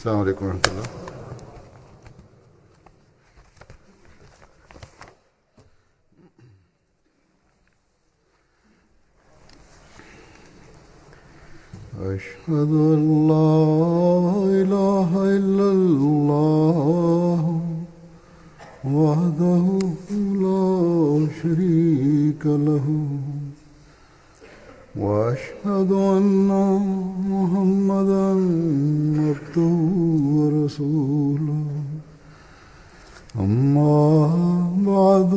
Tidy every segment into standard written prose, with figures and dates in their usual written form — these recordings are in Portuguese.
السلام عليكم ورحمة الله. أشهد أن لا إله إلا الله وحده لا شريك له وأشهد أن محمدًا عبده ورسوله أما بعد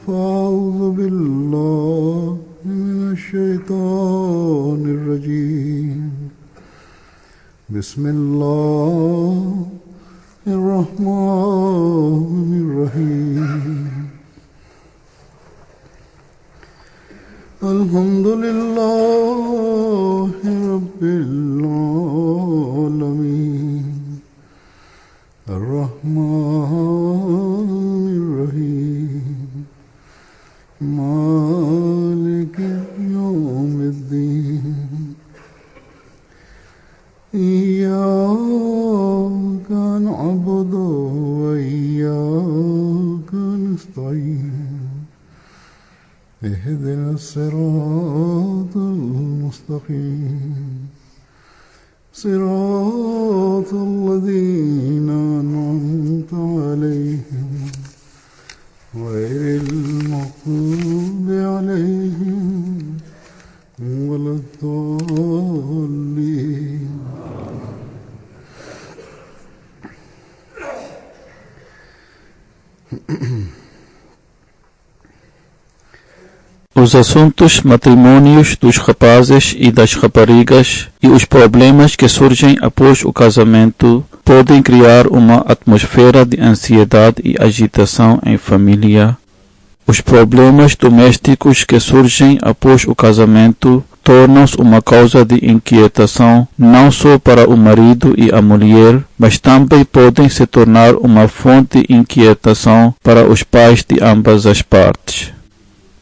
فأعوذ بالله من الشيطان الرجيم بسم الله الرحمن الرحيم الحمد لله رب العالمين الرحمن الرحيم مالك يوم الدين إياك نعبد وإياك نستعين اهدنا الصراط المستقيم صراط الذين أنعمت عليهم غير المغضوب عليهم ولا الضالين. Os assuntos matrimônios dos rapazes e das raparigas e os problemas que surgem após o casamento podem criar uma atmosfera de ansiedade e agitação em família. Os problemas domésticos que surgem após o casamento tornam-se uma causa de inquietação não só para o marido e a mulher, mas também podem se tornar uma fonte de inquietação para os pais de ambas as partes.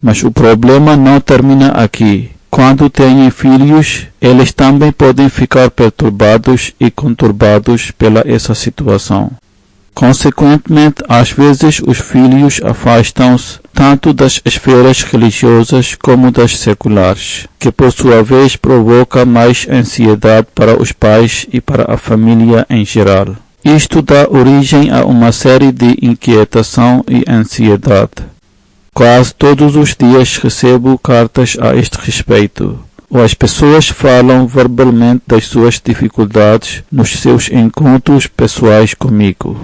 Mas o problema não termina aqui. Quando têm filhos, eles também podem ficar perturbados e conturbados pela essa situação. Consequentemente, às vezes os filhos afastam-se tanto das esferas religiosas como das seculares, que por sua vez provoca mais ansiedade para os pais e para a família em geral. Isto dá origem a uma série de inquietação e ansiedade. Quase todos os dias recebo cartas a este respeito, ou as pessoas falam verbalmente das suas dificuldades nos seus encontros pessoais comigo.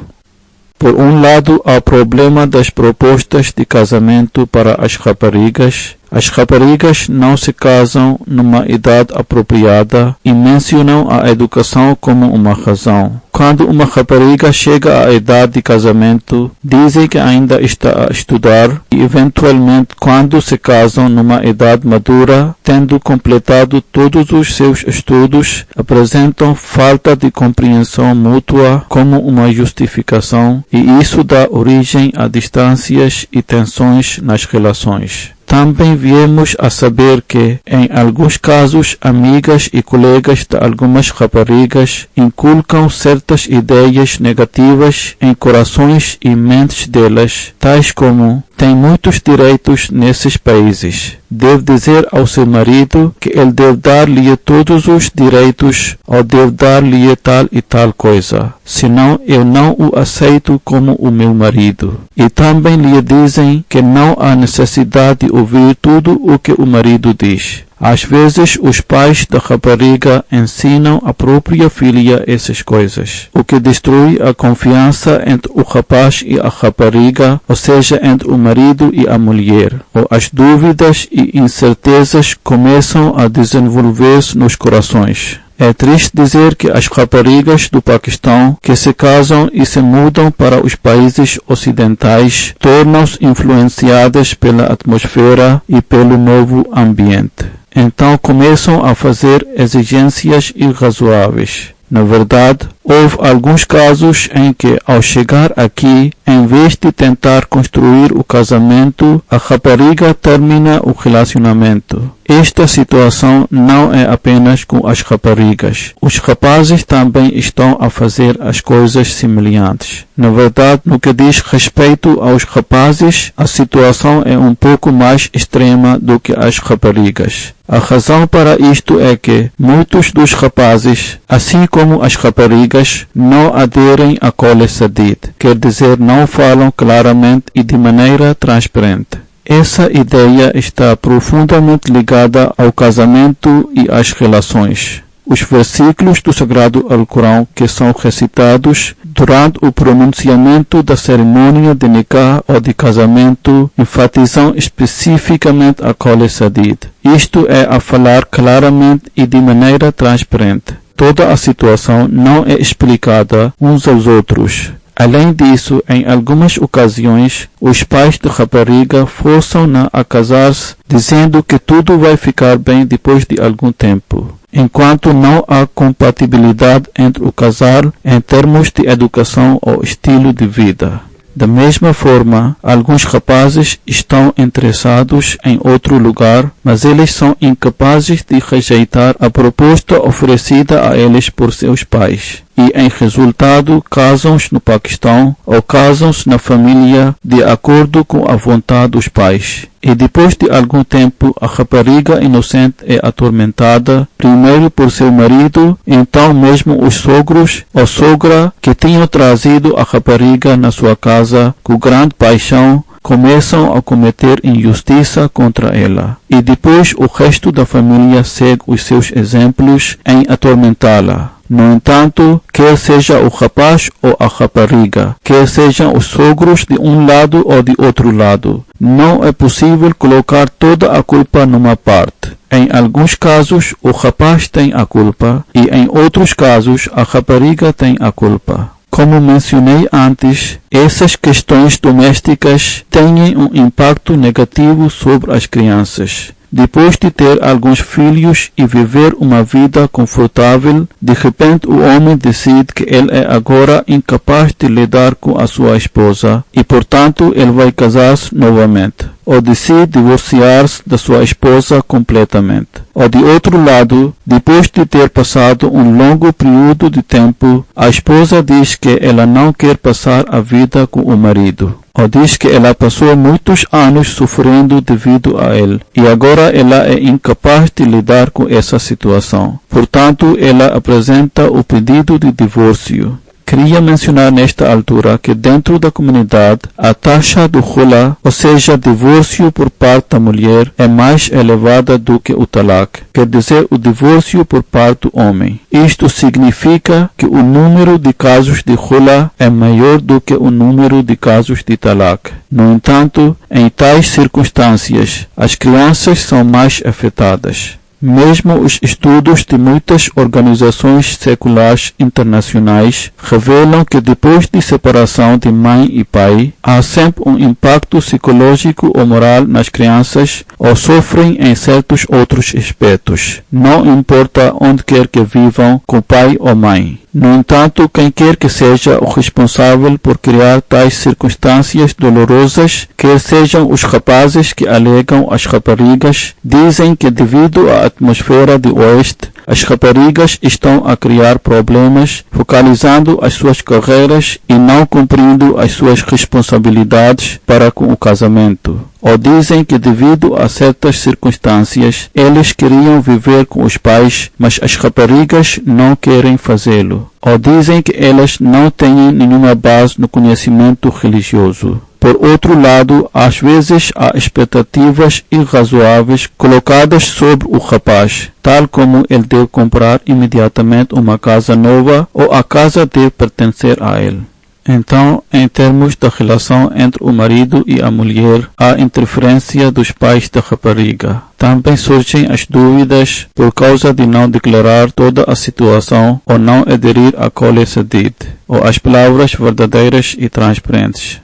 Por um lado, há o problema das propostas de casamento para as raparigas. As raparigas não se casam numa idade apropriada e mencionam a educação como uma razão. Quando uma rapariga chega à idade de casamento, dizem que ainda está a estudar e, eventualmente, quando se casam numa idade madura, tendo completado todos os seus estudos, apresentam falta de compreensão mútua como uma justificação, e isso dá origem a distâncias e tensões nas relações. Também viemos a saber que, em alguns casos, amigas e colegas de algumas raparigas inculcam certas ideias negativas em corações e mentes delas, tais como: tem muitos direitos nesses países. Deve dizer ao seu marido que ele deve dar-lhe todos os direitos ou deve dar-lhe tal e tal coisa. Senão eu não o aceito como o meu marido. E também lhe dizem que não há necessidade de ouvir tudo o que o marido diz. Às vezes, os pais da rapariga ensinam a própria filha essas coisas, o que destrói a confiança entre o rapaz e a rapariga, ou seja, entre o marido e a mulher, ou as dúvidas e incertezas começam a desenvolver-se nos corações. É triste dizer que as raparigas do Paquistão que se casam e se mudam para os países ocidentais tornam-se influenciadas pela atmosfera e pelo novo ambiente. Então começam a fazer exigências irrazoáveis. Na verdade, Houve alguns casos em que, ao chegar aqui, em vez de tentar construir o casamento, a rapariga termina o relacionamento. Esta situação não é apenas com as raparigas. Os rapazes também estão a fazer as coisas semelhantes. Na verdade, no que diz respeito aos rapazes, a situação é um pouco mais extrema do que as raparigas. A razão para isto é que muitos dos rapazes, assim como as raparigas, não aderem a Qawle Sadid, quer dizer, não falam claramente e de maneira transparente. Essa ideia está profundamente ligada ao casamento e às relações. Os versículos do Sagrado Alcorão que são recitados durante o pronunciamento da cerimônia de nikah ou de casamento enfatizam especificamente a Qawle Sadid. Isto é a falar claramente e de maneira transparente. Toda a situação não é explicada uns aos outros. Além disso, em algumas ocasiões, os pais de rapariga forçam-na a casar-se, dizendo que tudo vai ficar bem depois de algum tempo, enquanto não há compatibilidade entre o casal em termos de educação ou estilo de vida. Da mesma forma, alguns rapazes estão interessados em outro lugar, mas eles são incapazes de rejeitar a proposta oferecida a eles por seus pais. E, em resultado, casam-se no Paquistão ou casam-se na família de acordo com a vontade dos pais. E depois de algum tempo, a rapariga inocente é atormentada, primeiro por seu marido, então mesmo os sogros ou sogra que tinham trazido a rapariga na sua casa com grande paixão, começam a cometer injustiça contra ela. E depois o resto da família segue os seus exemplos em atormentá-la. No entanto, quer seja o rapaz ou a rapariga, quer sejam os sogros de um lado ou de outro lado, não é possível colocar toda a culpa numa parte. Em alguns casos, o rapaz tem a culpa e em outros casos, a rapariga tem a culpa. Como mencionei antes, essas questões domésticas têm um impacto negativo sobre as crianças. Depois de ter alguns filhos e viver uma vida confortável, de repente o homem decide que ele é agora incapaz de lidar com a sua esposa e, portanto, ele vai casar-se novamente. Ou decide divorciar-se da sua esposa completamente. Ou de outro lado, depois de ter passado um longo período de tempo, a esposa diz que ela não quer passar a vida com o marido. Ou diz que ela passou muitos anos sofrendo devido a ele, e agora ela é incapaz de lidar com essa situação. Portanto, ela apresenta o pedido de divórcio. Queria mencionar nesta altura que dentro da comunidade a taxa do khula, ou seja, divórcio por parte da mulher, é mais elevada do que o talaq, quer dizer, o divórcio por parte do homem. Isto significa que o número de casos de khula é maior do que o número de casos de talaq. No entanto, em tais circunstâncias, as crianças são mais afetadas. Mesmo os estudos de muitas organizações seculares internacionais revelam que depois de separação de mãe e pai, há sempre um impacto psicológico ou moral nas crianças ou sofrem em certos outros aspectos, não importa onde quer que vivam com pai ou mãe. No entanto, quem quer que seja o responsável por criar tais circunstâncias dolorosas, quer sejam os rapazes que alegam as raparigas, dizem que devido à atmosfera do Oeste, as raparigas estão a criar problemas, focalizando as suas carreiras e não cumprindo as suas responsabilidades para com o casamento. Ou dizem que devido a certas circunstâncias, eles queriam viver com os pais, mas as raparigas não querem fazê-lo. Ou dizem que elas não têm nenhuma base no conhecimento religioso. Por outro lado, às vezes há expectativas irrazoáveis colocadas sobre o rapaz, tal como ele deve comprar imediatamente uma casa nova ou a casa deve pertencer a ele. Então, em termos da relação entre o marido e a mulher, há interferência dos pais da rapariga. Também surgem as dúvidas por causa de não declarar toda a situação ou não aderir a Qawle Sadid, ou as palavras verdadeiras e transparentes.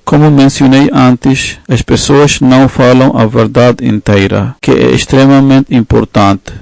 Como mencionei antes, as pessoas não falam a verdade inteira, que é extremamente importante.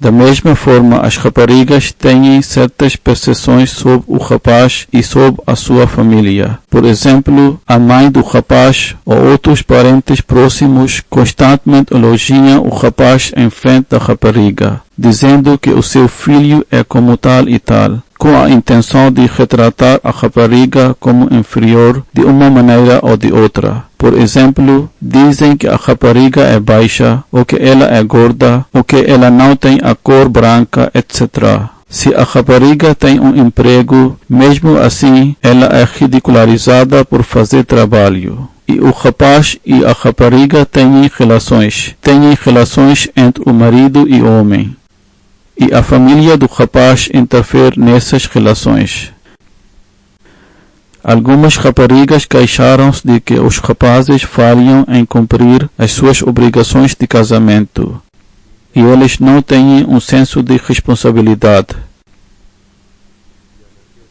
Da mesma forma, as raparigas têm certas percepções sobre o rapaz e sobre a sua família. Por exemplo, a mãe do rapaz ou outros parentes próximos constantemente elogiam o rapaz em frente da rapariga, dizendo que o seu filho é como tal e tal, com a intenção de retratar a rapariga como inferior de uma maneira ou de outra. Por exemplo, dizem que a rapariga é baixa, ou que ela é gorda, ou que ela não tem a cor branca, etc. Se a rapariga tem um emprego, mesmo assim, ela é ridicularizada por fazer trabalho. E o rapaz e a rapariga têm relações entre o marido e o homem. E a família do rapaz interfere nessas relações. Algumas raparigas queixaram-se de que os rapazes falham em cumprir as suas obrigações de casamento e eles não têm um senso de responsabilidade.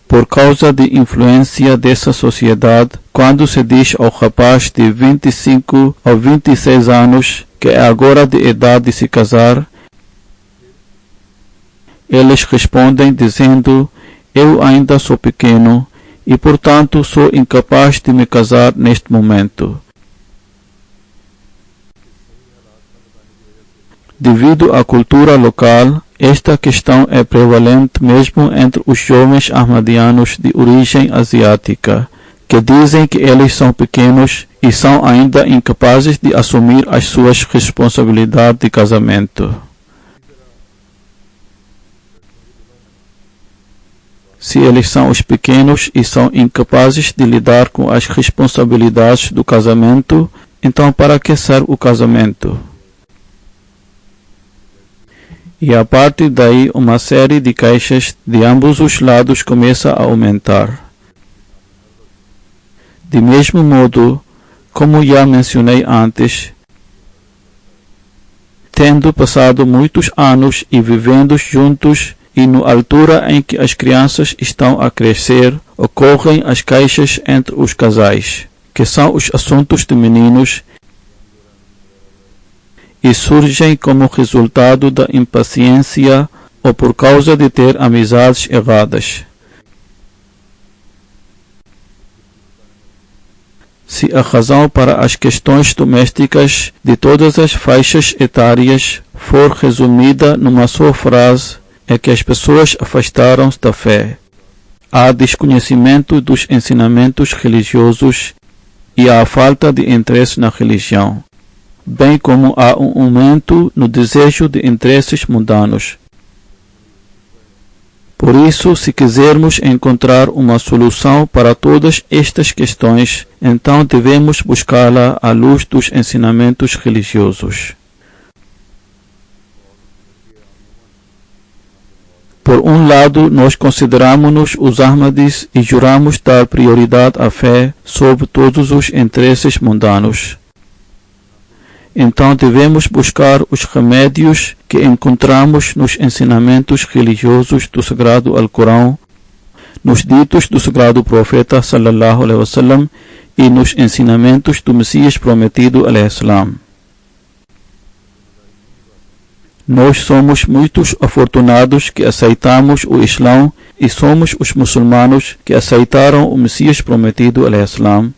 Por causa da influência dessa sociedade, quando se diz ao rapaz de 25 ou 26 anos que é agora de idade de se casar, eles respondem dizendo: eu ainda sou pequeno e, portanto, sou incapaz de me casar neste momento. Devido à cultura local, esta questão é prevalente mesmo entre os jovens ahmadianos de origem asiática, que dizem que eles são pequenos e são ainda incapazes de assumir as suas responsabilidades de casamento. Se eles são os pequenos e são incapazes de lidar com as responsabilidades do casamento, então para que serve o casamento? E a partir daí uma série de queixas de ambos os lados começa a aumentar. De mesmo modo, como já mencionei antes, tendo passado muitos anos e vivendo juntos, e na altura em que as crianças estão a crescer, ocorrem as queixas entre os casais, que são os assuntos de meninos, e surgem como resultado da impaciência ou por causa de ter amizades erradas. Se a razão para as questões domésticas de todas as faixas etárias for resumida numa só frase, é que as pessoas afastaram-se da fé. Há desconhecimento dos ensinamentos religiosos e há falta de interesse na religião, bem como há um aumento no desejo de interesses mundanos. Por isso, se quisermos encontrar uma solução para todas estas questões, então devemos buscá-la à luz dos ensinamentos religiosos. Por um lado, nós consideramos-nos os Ahmadis e juramos dar prioridade à fé sobre todos os interesses mundanos. Então devemos buscar os remédios que encontramos nos ensinamentos religiosos do Sagrado Alcorão, nos ditos do Sagrado Profeta sallallahu alaihi wasallam e nos ensinamentos do Messias prometido alaihi salam. Nós somos muitos afortunados que aceitamos o Islão e somos os muçulmanos que aceitaram o Messias prometido alaihi salam,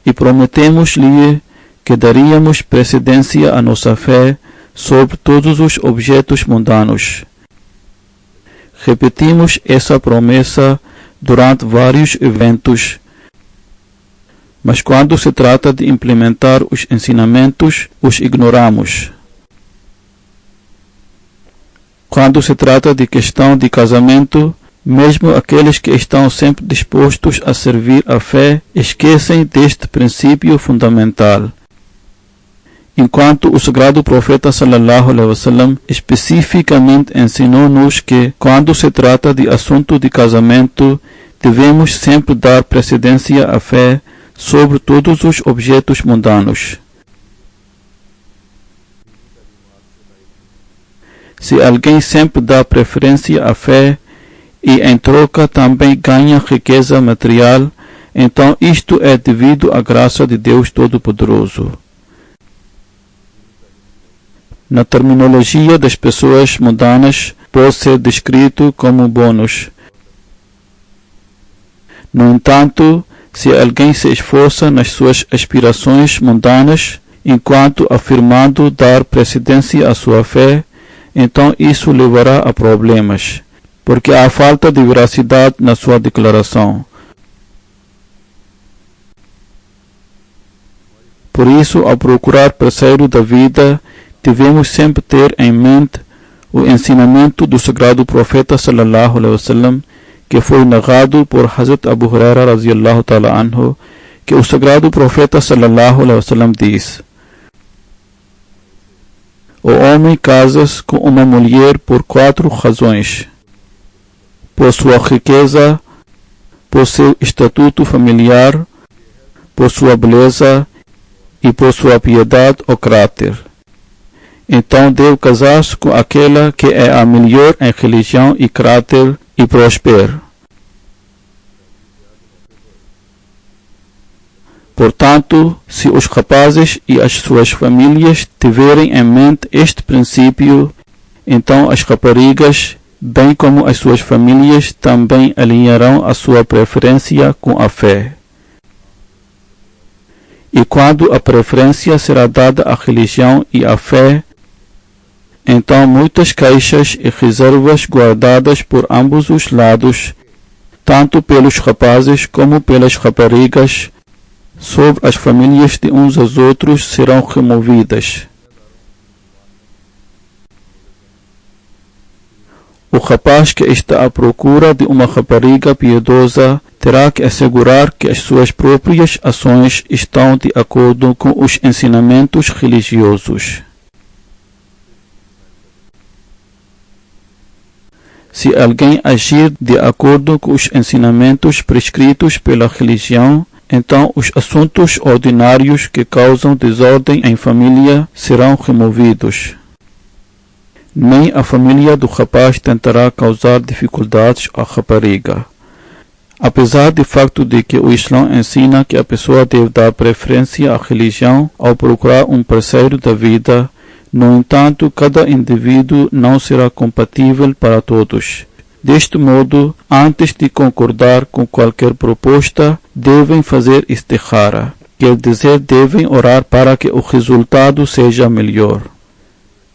e prometemos-lhe que daríamos precedência à nossa fé sobre todos os objetos mundanos. Repetimos essa promessa durante vários eventos, mas quando se trata de implementar os ensinamentos, os ignoramos. Quando se trata de questão de casamento, mesmo aqueles que estão sempre dispostos a servir a fé esquecem deste princípio fundamental. Enquanto o Sagrado Profeta sallallahu alaihi wasallam especificamente ensinou-nos que, quando se trata de assunto de casamento, devemos sempre dar precedência à fé sobre todos os objetos mundanos. Se alguém sempre dá preferência à fé e em troca também ganha riqueza material, então isto é devido à graça de Deus Todo-Poderoso. na terminologia das pessoas mundanas, pode ser descrito como bônus. No entanto, se alguém se esforça nas suas aspirações mundanas, enquanto afirmando dar precedência à sua fé, então isso levará a problemas, porque há falta de veracidade na sua declaração. Por isso, ao procurar parceiro da vida, devemos sempre ter em mente o ensinamento do sagrado profeta sallallahu alaihi wasallam, que foi narrado por Hazrat Abu Huraira radhiyallahu ta'ala anhu, que o sagrado profeta sallallahu alaihi wasallam diz: o homem casa-se com uma mulher por 4 razões: por sua riqueza, por seu estatuto familiar, por sua beleza e por sua piedade ou caráter. Então deve casar-se com aquela que é a melhor em religião e caráter e próspero. Portanto, se os rapazes e as suas famílias tiverem em mente este princípio, então as raparigas, bem como as suas famílias, também alinharão a sua preferência com a fé. E quando a preferência será dada à religião e à fé, então muitas queixas e reservas guardadas por ambos os lados, tanto pelos rapazes como pelas raparigas, sobre as famílias de uns aos outros serão removidas. O rapaz que está à procura de uma rapariga piedosa terá que assegurar que as suas próprias ações estão de acordo com os ensinamentos religiosos. Se alguém agir de acordo com os ensinamentos prescritos pela religião, então os assuntos ordinários que causam desordem em família serão removidos. Nem a família do rapaz tentará causar dificuldades à rapariga. Apesar do facto de que o Islã ensina que a pessoa deve dar preferência à religião ao procurar um parceiro da vida, no entanto, cada indivíduo não será compatível para todos. Deste modo, antes de concordar com qualquer proposta, devem fazer istikhara, quer dizer, devem orar para que o resultado seja melhor.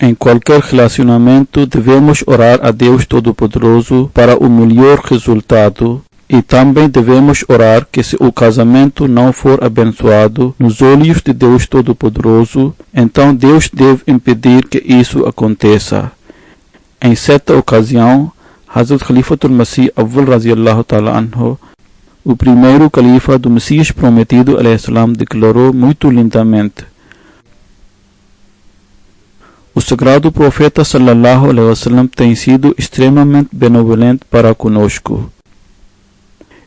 Em qualquer relacionamento, devemos orar a Deus Todo-Poderoso para o melhor resultado, e também devemos orar que se o casamento não for abençoado nos olhos de Deus Todo-Poderoso, então Deus deve impedir que isso aconteça. Em certa ocasião, Hazrat Khalifatul Masih Awwal radhiyallahu ta'ala anhu, o primeiro califa do Messias prometido alayhi salam, declarou muito lindamente: o sagrado profeta sallallahu alaihi wasallam tem sido extremamente benevolente para conosco.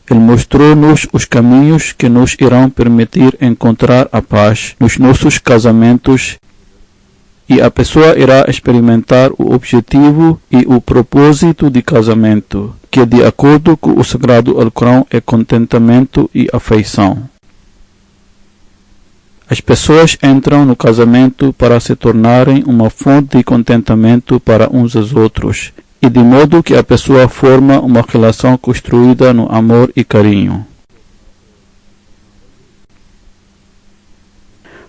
Ele mostrou-nos os caminhos que nos irão permitir encontrar a paz nos nossos casamentos, e a pessoa irá experimentar o objetivo e o propósito de casamento, que de acordo com o sagrado Alcorão é contentamento e afeição. As pessoas entram no casamento para se tornarem uma fonte de contentamento para uns aos outros, e de modo que a pessoa forma uma relação construída no amor e carinho.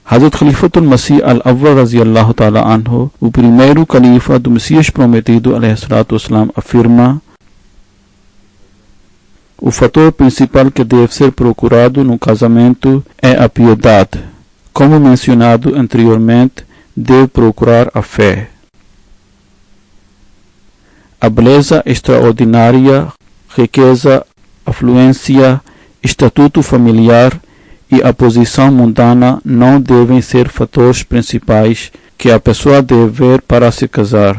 Hazrat Khalifatul Masih al-Awwal radhiyallahu ta'ala anhu, o primeiro califa do Messias prometido alayhi salatu wassalam, afirma: o fator principal que deve ser procurado no casamento é a piedade. Como mencionado anteriormente, deve procurar a fé. A beleza extraordinária, riqueza, afluência, estatuto familiar e a posição mundana não devem ser fatores principais que a pessoa deve ver para se casar.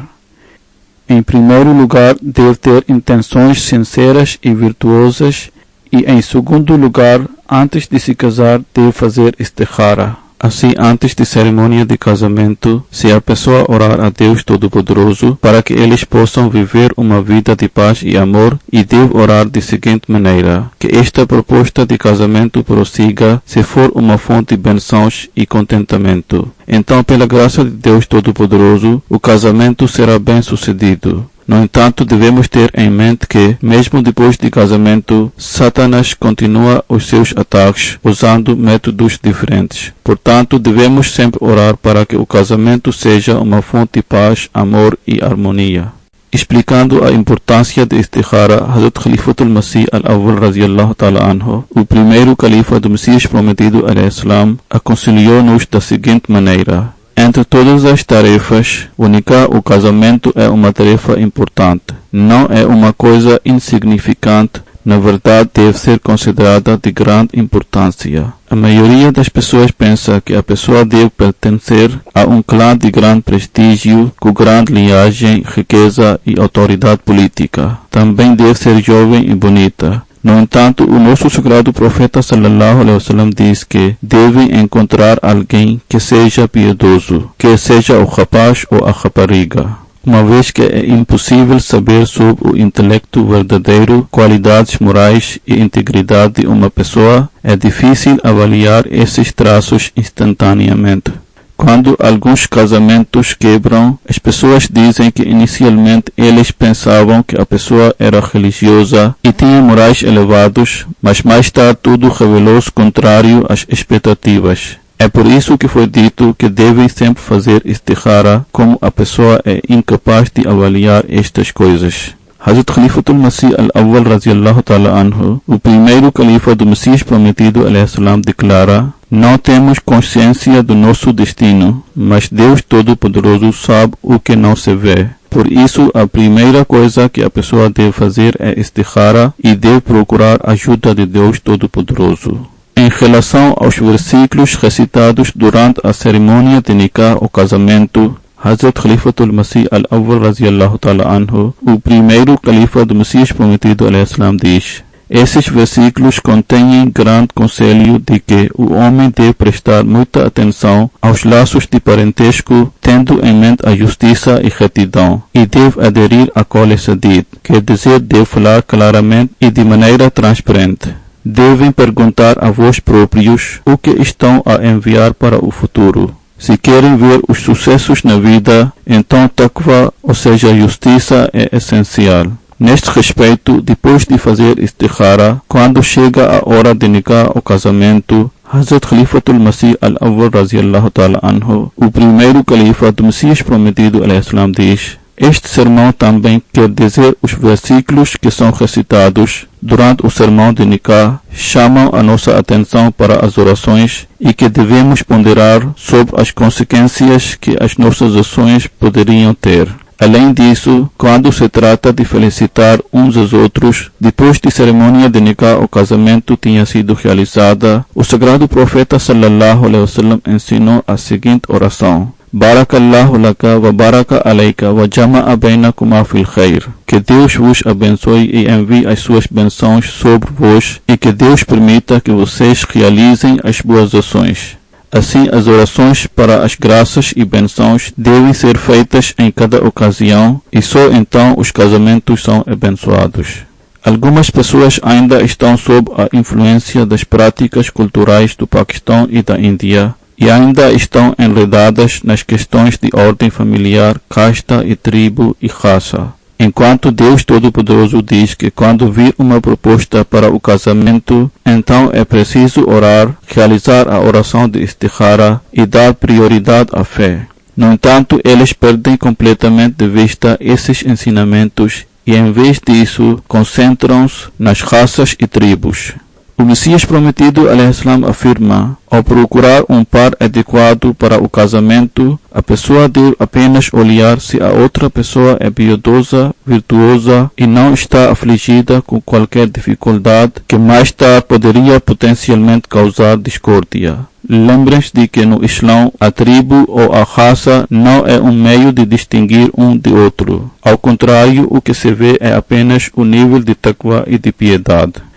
Em primeiro lugar, deve ter intenções sinceras e virtuosas, e em segundo lugar, antes de se casar, deve fazer istikhara. Assim, antes da cerimônia de casamento, se a pessoa orar a Deus Todo-Poderoso para que eles possam viver uma vida de paz e amor, e deve orar de seguinte maneira: que esta proposta de casamento prossiga se for uma fonte de bênçãos e contentamento. Então, pela graça de Deus Todo-Poderoso, o casamento será bem sucedido. No entanto, devemos ter em mente que, mesmo depois de casamento, Satanás continua os seus ataques usando métodos diferentes. Portanto, devemos sempre orar para que o casamento seja uma fonte de paz, amor e harmonia. Explicando a importância de istikhara, Hazrat Khalifatul Masih al-Awwal radiyallahu ta'ala anhu, o primeiro califa do Messias prometido al-Islam, aconselhou-nos da seguinte maneira: entre todas as tarefas, o nikah, o casamento, é uma tarefa importante. Não é uma coisa insignificante, na verdade deve ser considerada de grande importância. A maioria das pessoas pensa que a pessoa deve pertencer a um clã de grande prestígio, com grande linhagem, riqueza e autoridade política. Também deve ser jovem e bonita. No entanto, o nosso sagrado profeta sallallahu alaihi wasallam diz que devem encontrar alguém que seja piedoso, que seja o rapaz ou a rapariga. Uma vez que é impossível saber sobre o intelecto verdadeiro, qualidades morais e integridade de uma pessoa, é difícil avaliar esses traços instantaneamente. Quando alguns casamentos quebram, as pessoas dizem que inicialmente eles pensavam que a pessoa era religiosa e tinha morais elevados, mas mais tarde tudo revelou-se contrário às expectativas. É por isso que foi dito que devem sempre fazer istikhara, como a pessoa é incapaz de avaliar estas coisas. Hazrat Khalifatul Masih al-Awwal radiyallahu ta'ala anhu, o primeiro califa do Messias prometido al-Islam, declara: não temos consciência do nosso destino, mas Deus Todo-Poderoso sabe o que não se vê. Por isso, a primeira coisa que a pessoa deve fazer é istikhara e deve procurar a ajuda de Deus Todo-Poderoso. Em relação aos versículos recitados durante a cerimônia de nikah ou casamento, Hazrat Khalifatul Masih al-Awwal radiyallahu ta'ala anhu, o primeiro califa do Messias prometido al-Islam, diz: esses versículos contêm grande conselho de que o homem deve prestar muita atenção aos laços de parentesco, tendo em mente a justiça e retidão, e deve aderir a Qawl Sadid, quer dizer, deve falar claramente e de maneira transparente. Devem perguntar a vós próprios o que estão a enviar para o futuro. Se querem ver os sucessos na vida, então taqwa, ou seja, justiça, é essencial. Neste respeito, depois de fazer istikhara, quando chega a hora de nikah ou casamento, Hazrat Khalifatul Masih al-Awwal radiyallahu ta'ala anhu, o primeiro califa do Messias prometido al-Islam, diz: este sermão também quer dizer os versículos que são recitados durante o sermão de nikah chamam a nossa atenção para as orações e que devemos ponderar sobre as consequências que as nossas ações poderiam ter. Além disso, quando se trata de felicitar uns aos outros, depois de cerimônia de nikah ou casamento tinha sido realizada, o sagrado profeta sallallahu alaihi wasallam ensinou a seguinte oração: Barakallahu laka wa baraka alayka wa jama'a bainakuma fil khair. Que Deus vos abençoe e envie as suas bênçãos sobre vós e que Deus permita que vocês realizem as boas ações. Assim, as orações para as graças e bênçãos devem ser feitas em cada ocasião e só então os casamentos são abençoados. Algumas pessoas ainda estão sob a influência das práticas culturais do Paquistão e da Índia e ainda estão enredadas nas questões de ordem familiar, casta e tribo e raça. Enquanto Deus Todo-Poderoso diz que quando vir uma proposta para o casamento, então é preciso orar, realizar a oração de istikhara e dar prioridade à fé. No entanto, eles perdem completamente de vista esses ensinamentos e, em vez disso, concentram-se nas raças e tribos. O Messias prometido al-Islam afirma: ao procurar um par adequado para o casamento, a pessoa deve apenas olhar se a outra pessoa é piedosa, virtuosa e não está afligida com qualquer dificuldade que mais tarde poderia potencialmente causar discórdia. Lembrem-se de que no Islão a tribo ou a raça não é um meio de distinguir um de outro. Ao contrário, o que se vê é apenas o nível de taqwa e de piedade.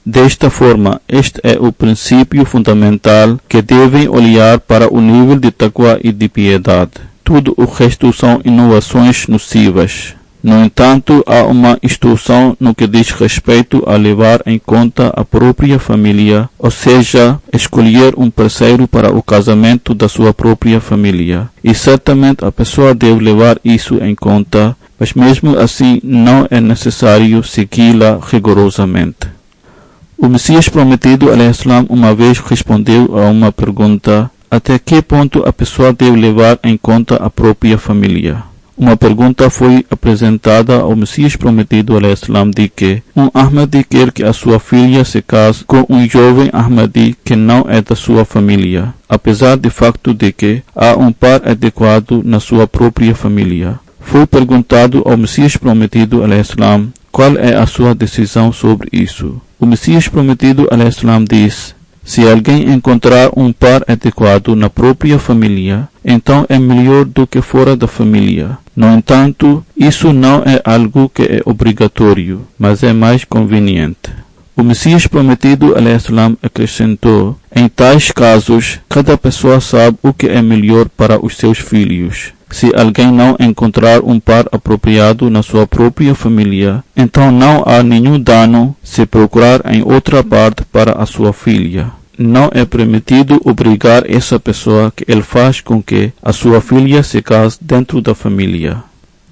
Desta forma, este é o princípio fundamental que devem olhar para o nível de taqwa e de piedade. Tudo o resto são inovações nocivas. No entanto, há uma instrução no que diz respeito a levar em conta a própria família, ou seja, escolher um parceiro para o casamento da sua própria família. E certamente a pessoa deve levar isso em conta, mas mesmo assim não é necessário segui-la rigorosamente. O Messias prometido, ﷺ, uma vez respondeu a uma pergunta: até que ponto a pessoa deve levar em conta a própria família? Uma pergunta foi apresentada ao Messias prometido, ﷺ, de que um Ahmadi quer que a sua filha se case com um jovem Ahmadi que não é da sua família, apesar do facto de que há um par adequado na sua própria família. Foi perguntado ao Messias prometido, ﷺ, qual é a sua decisão sobre isso. O Messias prometido, ﷺ, diz: se alguém encontrar um par adequado na própria família, então é melhor do que fora da família. No entanto, isso não é algo que é obrigatório, mas é mais conveniente. O Messias prometido, ﷺ, acrescentou: em tais casos, cada pessoa sabe o que é melhor para os seus filhos. Se alguém não encontrar um par apropriado na sua própria família, então não há nenhum dano se procurar em outra parte para a sua filha. Não é permitido obrigar essa pessoa que ele faz com que a sua filha se case dentro da família.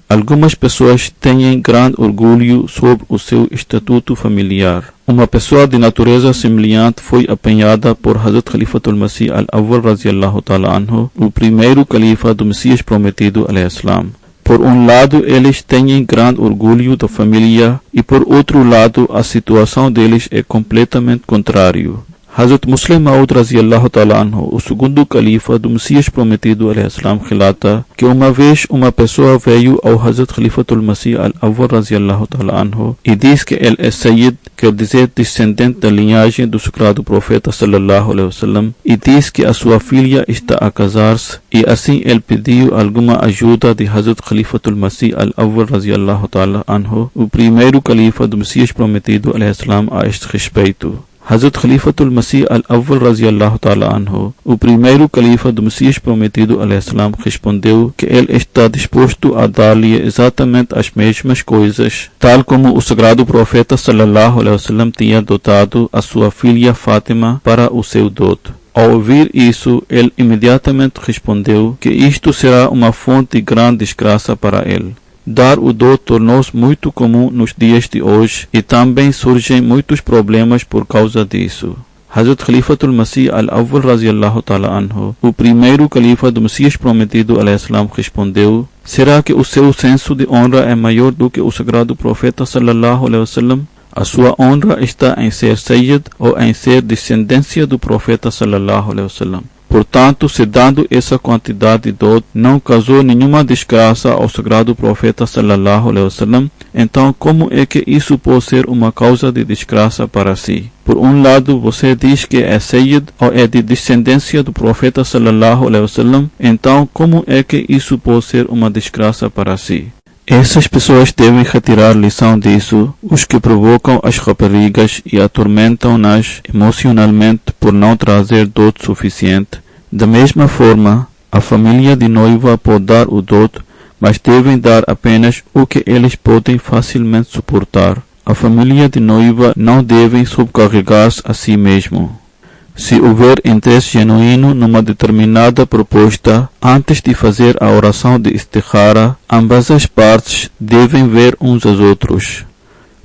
Algumas pessoas têm grande orgulho sobre o seu estatuto familiar. Uma pessoa de natureza semelhante foi apanhada por Hazrat Khalifatul Masih al-Awwal radiyallahu ta'ala anhu, o primeiro califa do Messias prometido ﷺ. Por um lado, eles têm grande orgulho da família e por outro lado, a situação deles é completamente contrária. Hazrat Muslim Maud radiyallahu ta'ala anhu, o segundo califa do Messias prometido ﷺ, relata que uma vez uma pessoa veio ao Hazrat Khalifatul Masih al-Awwal radiyallahu ta'ala anhu e diz que ele é Sayyid, quer dizer descendente da linhagem do sagrado profeta sallallahu alaihi wasallam, e diz que a sua filha está a casar-se, e assim ele pediu alguma ajuda de Hazrat Khalifatul Masih al-Awwal radiyallahu ta'ala anhu, o primeiro califa do Messias prometido ﷺ, a este respeito. Hazrat Khalifatul Masih al-Awwal radiyallahu ta'ala anhu, o primeiro califa do Messias prometido ﷺ, respondeu que ele está disposto a dar-lhe exatamente as mesmas coisas, tal como o sagrado profeta sallallahu alaihi wasallam tinha dotado a sua filha Fátima para o seu dote. Ao ouvir isso, ele imediatamente respondeu que isto será uma fonte de grande desgraça para ele. Dar o dote tornou-se muito comum nos dias de hoje e também surgem muitos problemas por causa disso. Hazrat Khalifatul Masih al-Awwal radiyallahu ta'ala anhu, o primeiro califa do Messias prometido ﷺ, respondeu: será que o seu senso de honra é maior do que o sagrado profeta sallallahu alaihi wasallam? A sua honra está em ser Sayyid ou em ser descendência do profeta sallallahu alaihi wasallam. Portanto, se dando essa quantidade de dote não causou nenhuma desgraça ao sagrado profeta sallallahu alaihi wasallam, então como é que isso pode ser uma causa de desgraça para si? Por um lado, você diz que é Sayyid ou é de descendência do profeta sallallahu alaihi wasallam, então como é que isso pode ser uma desgraça para si? Essas pessoas devem retirar lição disso, os que provocam as raparigas e atormentam-nas emocionalmente por não trazer dote suficiente. Da mesma forma, a família de noiva pode dar o dote, mas devem dar apenas o que eles podem facilmente suportar. A família de noiva não deve subcarregar-se a si mesmo. Se houver interesse genuíno numa determinada proposta, antes de fazer a oração de istikhara, ambas as partes devem ver uns aos outros.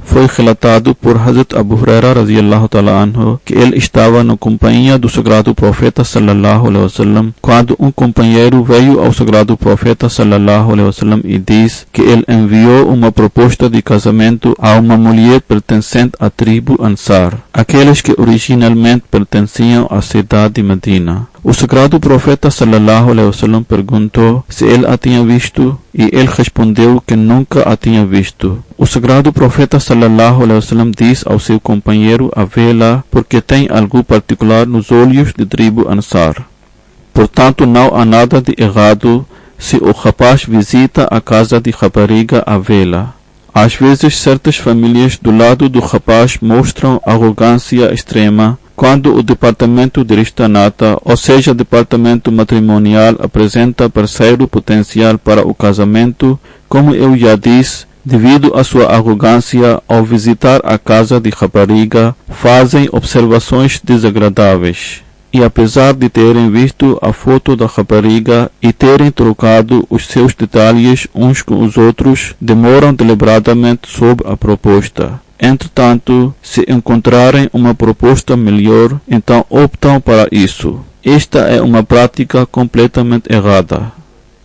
Foi relatado por Hazrat Abu Huraira radiyallahu ta'ala anhu que ele estava na companhia do sagrado profeta sallallahu alaihi wasallam quando um companheiro veio ao sagrado profeta sallallahu alaihi wasallam e disse que ele enviou uma proposta de casamento a uma mulher pertencente à tribo Ansar, aqueles que originalmente pertenciam à cidade de Medina. O sagrado profeta sallallahu alaihi wasallam perguntou se ele a tinha visto e ele respondeu que nunca a tinha visto. O sagrado profeta sallallahu alaihi wasallam disse ao seu companheiro a vê-la porque tem algo particular nos olhos de tribo Ansar. Portanto, não há nada de errado se o rapaz visita a casa de rapariga a vê-la. Às vezes, certas famílias do lado do rapaz mostram arrogância extrema quando o departamento de Rishta Nata, ou seja, departamento matrimonial, apresenta parceiro potencial para o casamento, como eu já disse, devido à sua arrogância ao visitar a casa de rapariga, fazem observações desagradáveis. E apesar de terem visto a foto da rapariga e terem trocado os seus detalhes uns com os outros, demoram deliberadamente sobre a proposta. Entretanto, se encontrarem uma proposta melhor, então optam para isso. Esta é uma prática completamente errada.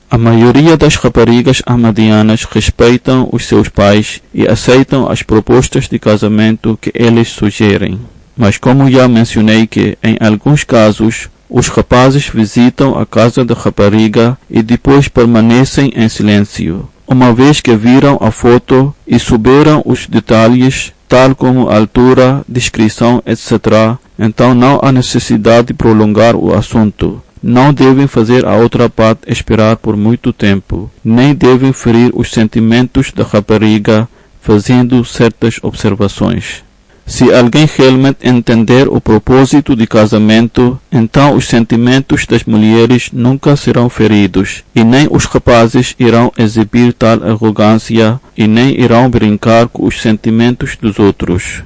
A maioria das raparigas ahmadianas respeitam os seus pais e aceitam as propostas de casamento que eles sugerem. Mas como já mencionei que, em alguns casos, os rapazes visitam a casa da rapariga e depois permanecem em silêncio, uma vez que viram a foto e souberam os detalhes, tal como a altura, descrição, etc., então não há necessidade de prolongar o assunto. Não devem fazer a outra parte esperar por muito tempo, nem devem ferir os sentimentos da rapariga fazendo certas observações. Se alguém realmente entender o propósito de casamento, então os sentimentos das mulheres nunca serão feridos, e nem os rapazes irão exibir tal arrogância, e nem irão brincar com os sentimentos dos outros.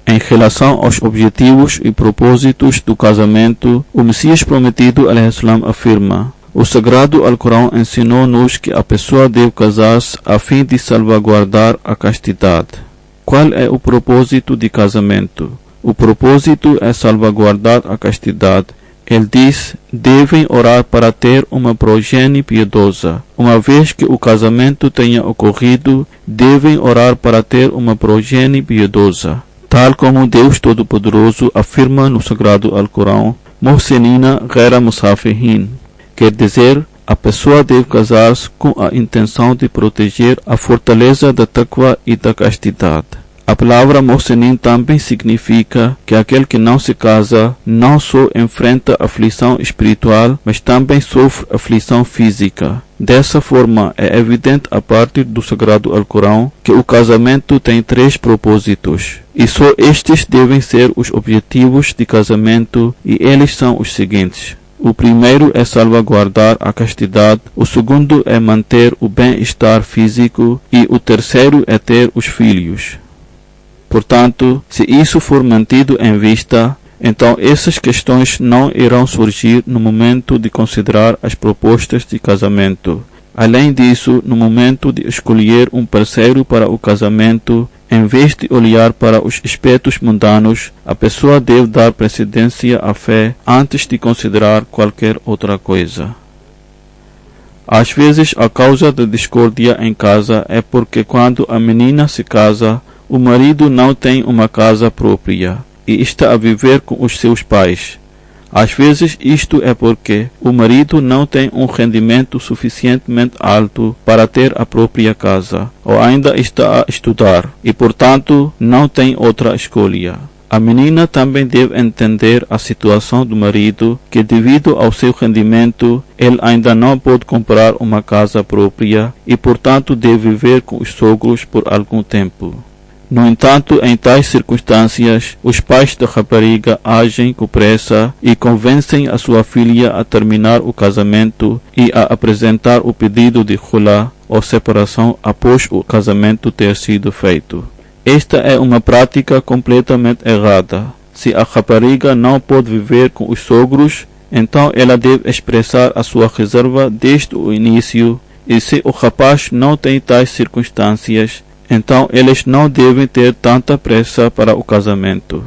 Em relação aos objetivos e propósitos do casamento, o Messias prometido al-Islam afirma: o Sagrado Alcorão ensinou-nos que a pessoa deve casar-se a fim de salvaguardar a castidade. Qual é o propósito de casamento? O propósito é salvaguardar a castidade. Ele diz: devem orar para ter uma progenie piedosa. Uma vez que o casamento tenha ocorrido, devem orar para ter uma progenie piedosa. Tal como Deus Todo-Poderoso afirma no Sagrado Alcorão: Muhsinina ghayra musafihin. Quer dizer, a pessoa deve casar-se com a intenção de proteger a fortaleza da taqwa e da castidade. A palavra Muhsinin também significa que aquele que não se casa não só enfrenta aflição espiritual, mas também sofre aflição física. Dessa forma, é evidente a partir do Sagrado Alcorão que o casamento tem 3 propósitos, e só estes devem ser os objetivos de casamento, e eles são os seguintes. O primeiro é salvaguardar a castidade, o segundo é manter o bem-estar físico e o terceiro é ter os filhos. Portanto, se isso for mantido em vista, então essas questões não irão surgir no momento de considerar as propostas de casamento. Além disso, no momento de escolher um parceiro para o casamento, em vez de olhar para os aspectos mundanos, a pessoa deve dar precedência à fé antes de considerar qualquer outra coisa. Às vezes, a causa da discórdia em casa é porque quando a menina se casa, o marido não tem uma casa própria e está a viver com os seus pais. Às vezes isto é porque o marido não tem um rendimento suficientemente alto para ter a própria casa, ou ainda está a estudar e, portanto, não tem outra escolha. A menina também deve entender a situação do marido, que devido ao seu rendimento, ele ainda não pode comprar uma casa própria e, portanto, deve viver com os sogros por algum tempo. No entanto, em tais circunstâncias, os pais da rapariga agem com pressa e convencem a sua filha a terminar o casamento e a apresentar o pedido de khula, ou separação, após o casamento ter sido feito. Esta é uma prática completamente errada. Se a rapariga não pode viver com os sogros, então ela deve expressar a sua reserva desde o início, e se o rapaz não tem tais circunstâncias, então eles não devem ter tanta pressa para o casamento.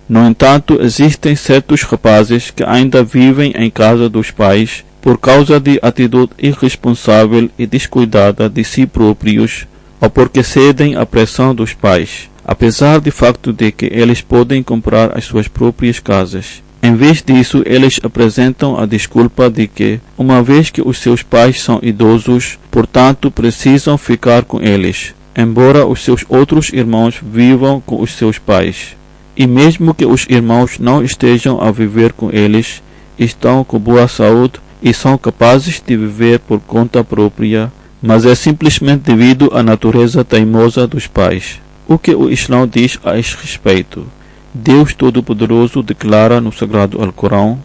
No entanto, existem certos rapazes que ainda vivem em casa dos pais por causa de atitude irresponsável e descuidada de si próprios, ou porque cedem à pressão dos pais, apesar do facto de que eles podem comprar as suas próprias casas. Em vez disso, eles apresentam a desculpa de que, uma vez que os seus pais são idosos, portanto precisam ficar com eles, embora os seus outros irmãos vivam com os seus pais. E mesmo que os irmãos não estejam a viver com eles, estão com boa saúde e são capazes de viver por conta própria, mas é simplesmente devido à natureza teimosa dos pais. O que o Islã diz a este respeito? Deus Todo-Poderoso declara no Sagrado Alcorão: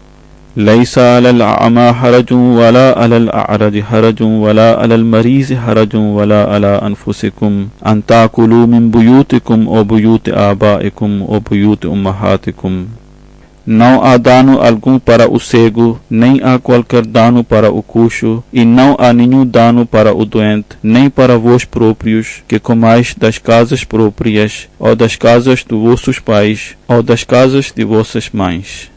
ليس على الأعمى حرج ولا على الأعرج حرج ولا على المريض حرج ولا على أنفسكم أن تأكلوا من بيوتكم أو بيوت آبائكم أو بيوت أمهاتكم. Não há dano algum para o cego, nem há qualquer dano para o coxo, e não há nenhum dano para o doente, nem para vós próprios, que comais das casas próprias, ou das casas dos vossos pais, ou das casas de vossas mães.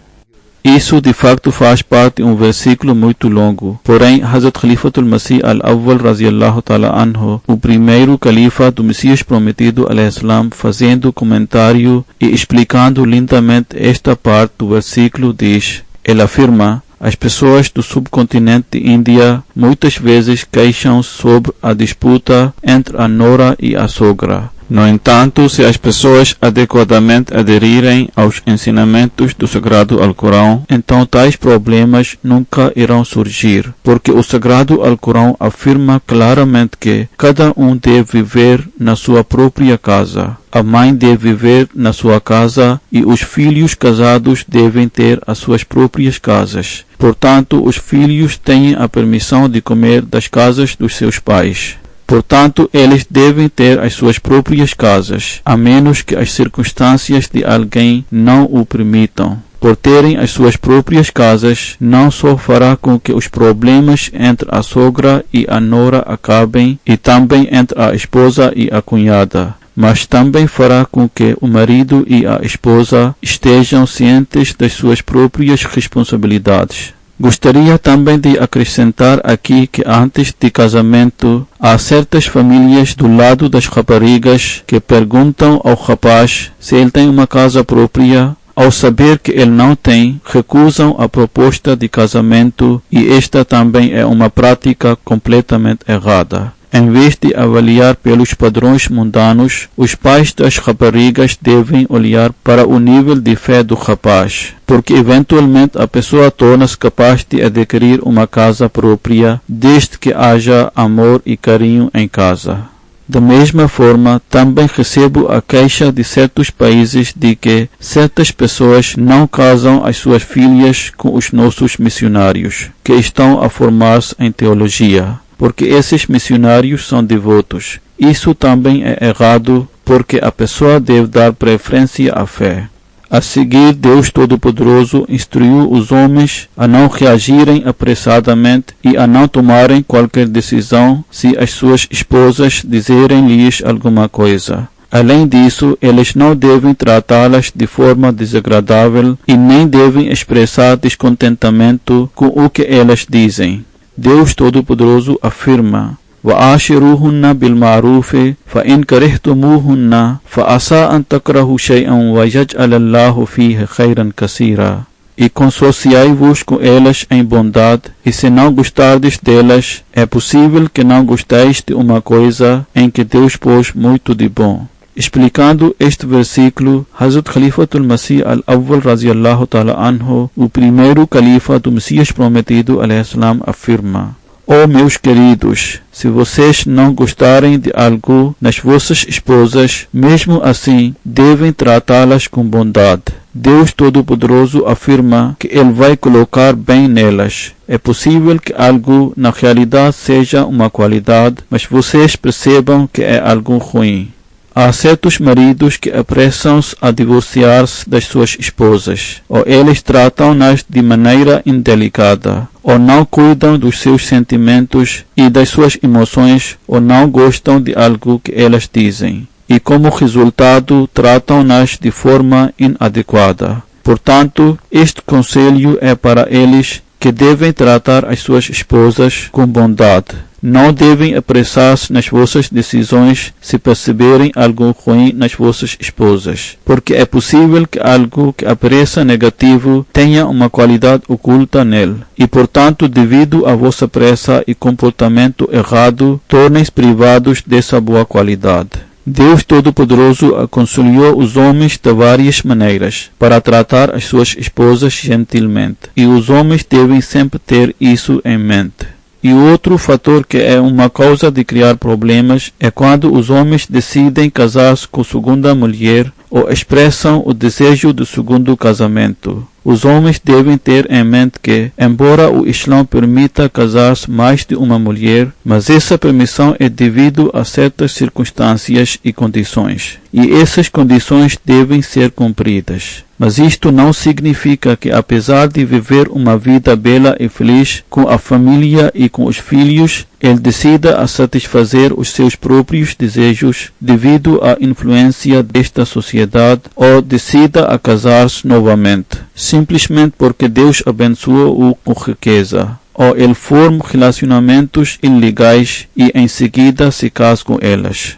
Isso de facto faz parte de um versículo muito longo, porém Hazrat Khalifatul Masih al-Awwal radiyallahu ta'ala anhu, o primeiro califa do Messias prometido al-Islam, fazendo comentário e explicando lindamente esta parte do versículo, diz: ele afirma: as pessoas do subcontinente de Índia muitas vezes queixam sobre a disputa entre a nora e a sogra. No entanto, se as pessoas adequadamente aderirem aos ensinamentos do Sagrado Alcorão, então tais problemas nunca irão surgir, porque o Sagrado Alcorão afirma claramente que cada um deve viver na sua própria casa. A mãe deve viver na sua casa e os filhos casados devem ter as suas próprias casas. Portanto, os filhos têm a permissão de comer das casas dos seus pais. Portanto, eles devem ter as suas próprias casas, a menos que as circunstâncias de alguém não o permitam. Por terem as suas próprias casas, não só fará com que os problemas entre a sogra e a nora acabem, e também entre a esposa e a cunhada, mas também fará com que o marido e a esposa estejam cientes das suas próprias responsabilidades. Gostaria também de acrescentar aqui que antes de casamento, há certas famílias do lado das raparigas que perguntam ao rapaz se ele tem uma casa própria. Ao saber que ele não tem, recusam a proposta de casamento, e esta também é uma prática completamente errada. Em vez de avaliar pelos padrões mundanos, os pais das raparigas devem olhar para o nível de fé do rapaz, porque eventualmente a pessoa torna-se capaz de adquirir uma casa própria, desde que haja amor e carinho em casa. Da mesma forma, também recebo a queixa de certos países de que certas pessoas não casam as suas filhas com os nossos missionários, que estão a formar-se em teologia, porque esses missionários são devotos. Isso também é errado, porque a pessoa deve dar preferência à fé. A seguir, Deus Todo-Poderoso instruiu os homens a não reagirem apressadamente e a não tomarem qualquer decisão se as suas esposas dizerem-lhes alguma coisa. Além disso, eles não devem tratá-las de forma desagradável e nem devem expressar descontentamento com o que elas dizem. Deus Todo-Poderoso afirma: وَعَاشِرُوهُنَّ بِالْمَعْرُوفِ فَإِنْ كَرِهْتُمُوهُنَّ فَعَسَىٰ أَنْ تَكْرَهُوا شَيْئًا وَيَجْعَلَ اللَّهُ فِيهِ خَيْرًا كَثِيرًا. E consociai-vos com elas em bondade, e se não gostardes delas, é possível que não gosteis de uma coisa em que Deus pôs muito de bom. Explicando este versículo, Hazrat Khalifatul Masih al-Awwal radiyallahu ta'ala anhu, o primeiro califa do Messias prometido al-Islam, afirma: ó meus queridos, se vocês não gostarem de algo nas vossas esposas, mesmo assim devem tratá-las com bondade. Deus Todo-Poderoso afirma que Ele vai colocar bem nelas. É possível que algo na realidade seja uma qualidade, mas vocês percebam que é algo ruim. Há certos maridos que apressam-se a divorciar-se das suas esposas, ou eles tratam-nas de maneira indelicada, ou não cuidam dos seus sentimentos e das suas emoções, ou não gostam de algo que elas dizem, e como resultado tratam-nas de forma inadequada. Portanto, este conselho é para eles, que devem tratar as suas esposas com bondade. Não devem apressar-se nas vossas decisões se perceberem algo ruim nas vossas esposas, porque é possível que algo que apareça negativo tenha uma qualidade oculta nele, e portanto, devido à vossa pressa e comportamento errado, tornem-se privados dessa boa qualidade. Deus Todo-Poderoso aconselhou os homens de várias maneiras para tratar as suas esposas gentilmente, e os homens devem sempre ter isso em mente. E outro fator que é uma causa de criar problemas é quando os homens decidem casar-se com segunda mulher ou expressam o desejo do segundo casamento. Os homens devem ter em mente que, embora o Islã permita casar-se mais de uma mulher, mas essa permissão é devido a certas circunstâncias e condições, e essas condições devem ser cumpridas. Mas isto não significa que, apesar de viver uma vida bela e feliz com a família e com os filhos, ele decida a satisfazer os seus próprios desejos devido à influência desta sociedade ou decida a casar-se novamente, simplesmente porque Deus abençoa-o com riqueza, ou ele forme relacionamentos ilegais e em seguida se case com elas.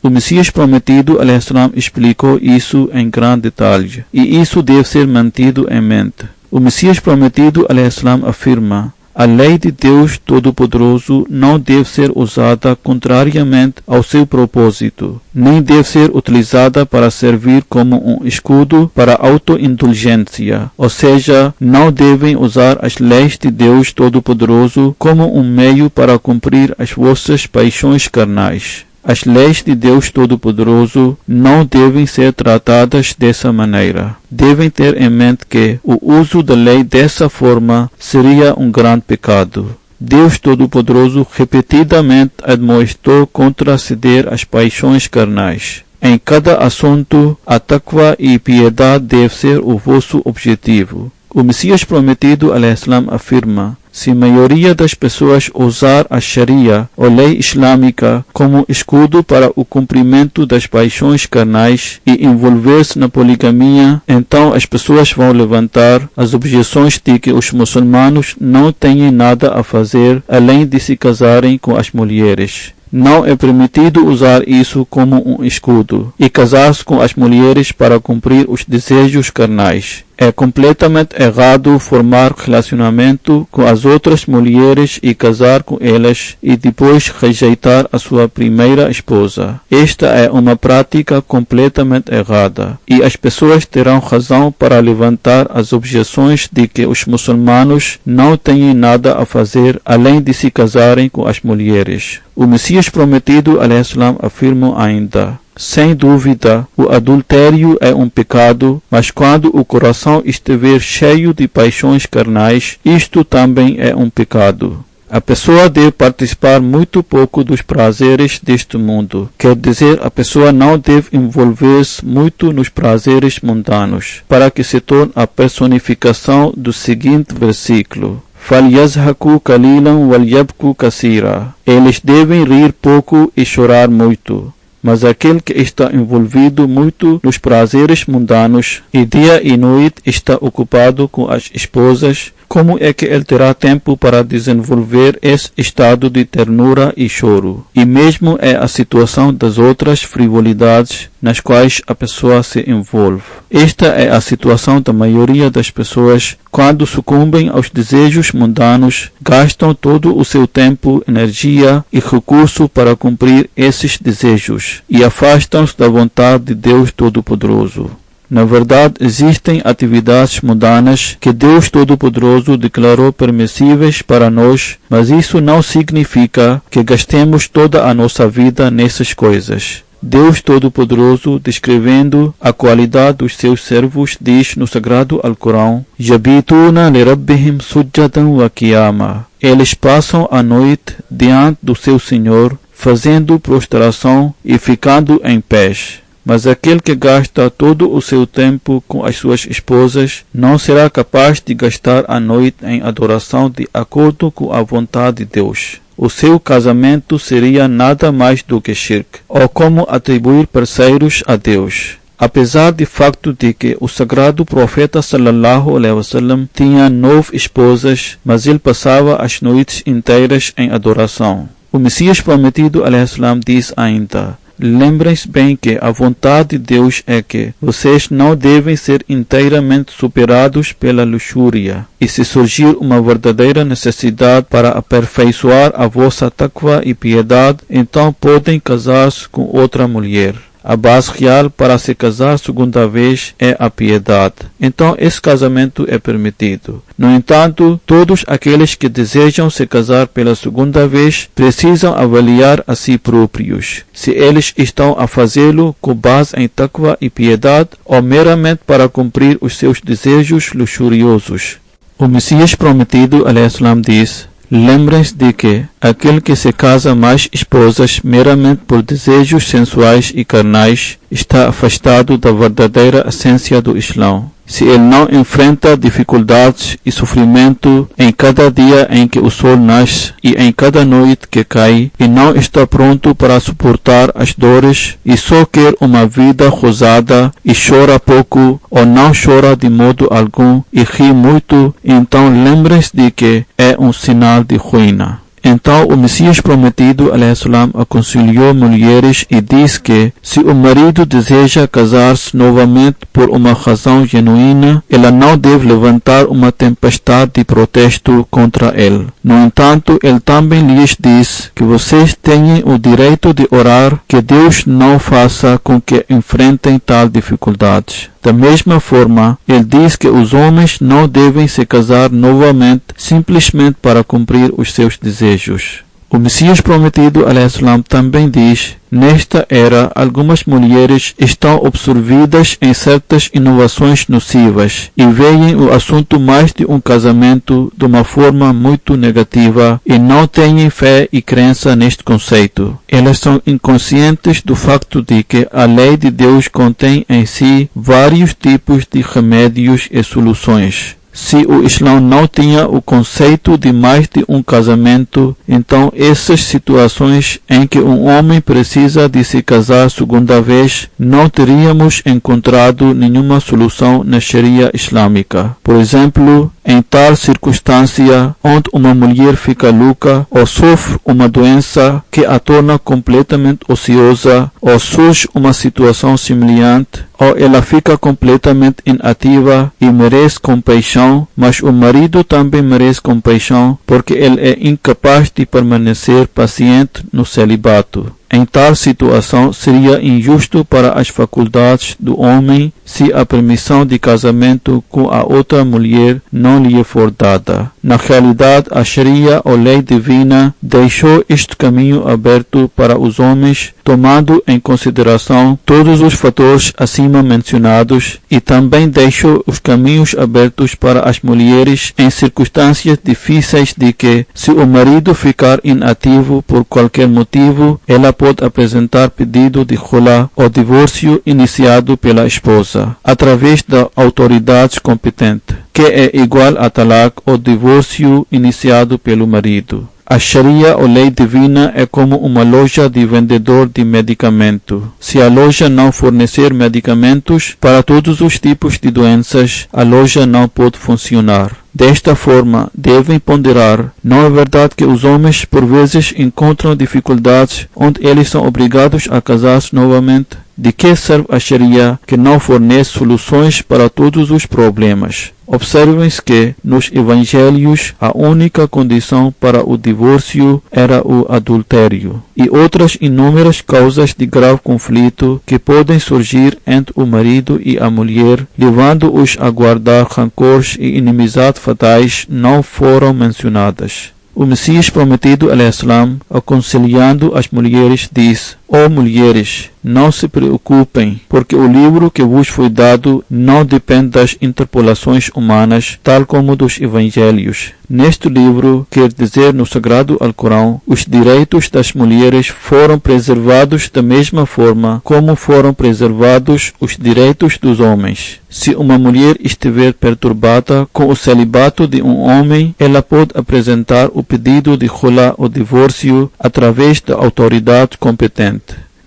O Messias prometido, *al-Islam, explicou isso em grande detalhe, e isso deve ser mantido em mente. O Messias prometido, *al-Islam, afirma: a lei de Deus Todo-Poderoso não deve ser usada contrariamente ao seu propósito, nem deve ser utilizada para servir como um escudo para a autoindulgência, ou seja, não devem usar as leis de Deus Todo-Poderoso como um meio para cumprir as vossas paixões carnais. As leis de Deus Todo-Poderoso não devem ser tratadas dessa maneira. Devem ter em mente que o uso da lei dessa forma seria um grande pecado. Deus Todo-Poderoso repetidamente admoestou contra ceder às paixões carnais. Em cada assunto, a taqwa e piedade deve ser o vosso objetivo. O Messias prometido, *al-Islam, afirma: se a maioria das pessoas usar a Sharia, ou lei islâmica, como escudo para o cumprimento das paixões carnais e envolver-se na poligamia, então as pessoas vão levantar as objeções de que os muçulmanos não têm nada a fazer além de se casarem com as mulheres. Não é permitido usar isso como um escudo e casar-se com as mulheres para cumprir os desejos carnais. É completamente errado formar relacionamento com as outras mulheres e casar com elas e depois rejeitar a sua primeira esposa. Esta é uma prática completamente errada e as pessoas terão razão para levantar as objeções de que os muçulmanos não têm nada a fazer além de se casarem com as mulheres. O Messias prometido, *al-Islam, afirma ainda: sem dúvida, o adultério é um pecado, mas quando o coração estiver cheio de paixões carnais, isto também é um pecado. A pessoa deve participar muito pouco dos prazeres deste mundo. Quer dizer, a pessoa não deve envolver-se muito nos prazeres mundanos, para que se torne a personificação do seguinte versículo: فَلْيَزْهَكُوا قَلِيلًا وَلْيَبْكُوا كَثِيرًا. Eles devem rir pouco e chorar muito. Mas aquele que está envolvido muito nos prazeres mundanos e dia e noite está ocupado com as esposas, como é que ele terá tempo para desenvolver esse estado de ternura e choro? E mesmo é a situação das outras frivolidades nas quais a pessoa se envolve. Esta é a situação da maioria das pessoas quando sucumbem aos desejos mundanos, gastam todo o seu tempo, energia e recurso para cumprir esses desejos e afastam-se da vontade de Deus Todo-Poderoso. Na verdade, existem atividades mundanas que Deus Todo-Poderoso declarou permissíveis para nós, mas isso não significa que gastemos toda a nossa vida nessas coisas. Deus Todo-Poderoso, descrevendo a qualidade dos seus servos, diz no Sagrado Alcorão: Yabituna li rabbihim sujjadan wa qiyama. Eles passam a noite diante do seu Senhor, fazendo prostração e ficando em pés. Mas aquele que gasta todo o seu tempo com as suas esposas não será capaz de gastar a noite em adoração de acordo com a vontade de Deus. O seu casamento seria nada mais do que shirk, ou como atribuir parceiros a Deus. Apesar do facto de que o sagrado profeta sallallahu alaihi wasallam tinha 9 esposas, mas ele passava as noites inteiras em adoração. O Messias prometido *al-Islam diz ainda: lembrem-se bem que a vontade de Deus é que vocês não devem ser inteiramente superados pela luxúria. E se surgir uma verdadeira necessidade para aperfeiçoar a vossa taqwa e piedade, então podem casar-se com outra mulher. a base real para se casar segunda vez é a piedade. Então esse casamento é permitido. No entanto, todos aqueles que desejam se casar pela segunda vez precisam avaliar a si próprios, se eles estão a fazê-lo com base em taqwa e piedade ou meramente para cumprir os seus desejos luxuriosos. O Messias prometido, alaihissalam, diz: lembrem-se de que aquele que se casa mais esposas meramente por desejos sensuais e carnais está afastado da verdadeira essência do Islão. Se ele não enfrenta dificuldades e sofrimento em cada dia em que o sol nasce e em cada noite que cai, e não está pronto para suportar as dores e só quer uma vida gozada e chora pouco ou não chora de modo algum e ri muito, então lembrem-se de que é um sinal de ruína. Então o Messias prometido, alaihissalam, aconselhou mulheres e diz que se o marido deseja casar-se novamente por uma razão genuína, ela não deve levantar uma tempestade de protesto contra ele. No entanto, ele também lhes diz que vocês têm o direito de orar que Deus não faça com que enfrentem tal dificuldades. Da mesma forma, ele diz que os homens não devem se casar novamente simplesmente para cumprir os seus desejos. O Messias prometido, alaihissalam, também diz: nesta era, algumas mulheres estão absorvidas em certas inovações nocivas e veem o assunto mais de um casamento de uma forma muito negativa e não têm fé e crença neste conceito. Elas são inconscientes do facto de que a lei de Deus contém em si vários tipos de remédios e soluções. Se o Islã não tinha o conceito de mais de um casamento, então essas situações em que um homem precisa de se casar segunda vez, não teríamos encontrado nenhuma solução na Sharia islâmica. Por exemplo, em tal circunstância, onde uma mulher fica louca ou sofre uma doença que a torna completamente ociosa, ou surge uma situação semelhante, ou ela fica completamente inativa e merece compaixão, mas o marido também merece compaixão porque ele é incapaz de permanecer paciente no celibato. Em tal situação, seria injusto para as faculdades do homem se a permissão de casamento com a outra mulher não lhe for dada. Na realidade, a Sharia, ou lei divina, deixou este caminho aberto para os homens, tomando em consideração todos os fatores acima mencionados, e também deixou os caminhos abertos para as mulheres em circunstâncias difíceis de que, se o marido ficar inativo por qualquer motivo, ela pode apresentar pedido de khula ou divórcio iniciado pela esposa, através da autoridade competente, que é igual a talaq ou divórcio iniciado pelo marido. A Sharia, ou lei divina, é como uma loja de vendedor de medicamento. Se a loja não fornecer medicamentos para todos os tipos de doenças, a loja não pode funcionar. Desta forma, devem ponderar: não é verdade que os homens por vezes encontram dificuldades onde eles são obrigados a casar-se novamente? De que serve a Sharia que não fornece soluções para todos os problemas? Observem-se que, nos evangelhos, a única condição para o divórcio era o adultério, e outras inúmeras causas de grave conflito que podem surgir entre o marido e a mulher, levando-os a guardar rancores e inimizades fatais, não foram mencionadas. O Messias prometido, alaihissalam, aconselhando as mulheres, diz: ó mulheres, não se preocupem, porque o livro que vos foi dado não depende das interpolações humanas, tal como dos evangelhos. Neste livro, quer dizer no Sagrado Alcorão, os direitos das mulheres foram preservados da mesma forma como foram preservados os direitos dos homens. Se uma mulher estiver perturbada com o celibato de um homem, ela pode apresentar o pedido de khula ou divórcio através da autoridade competente.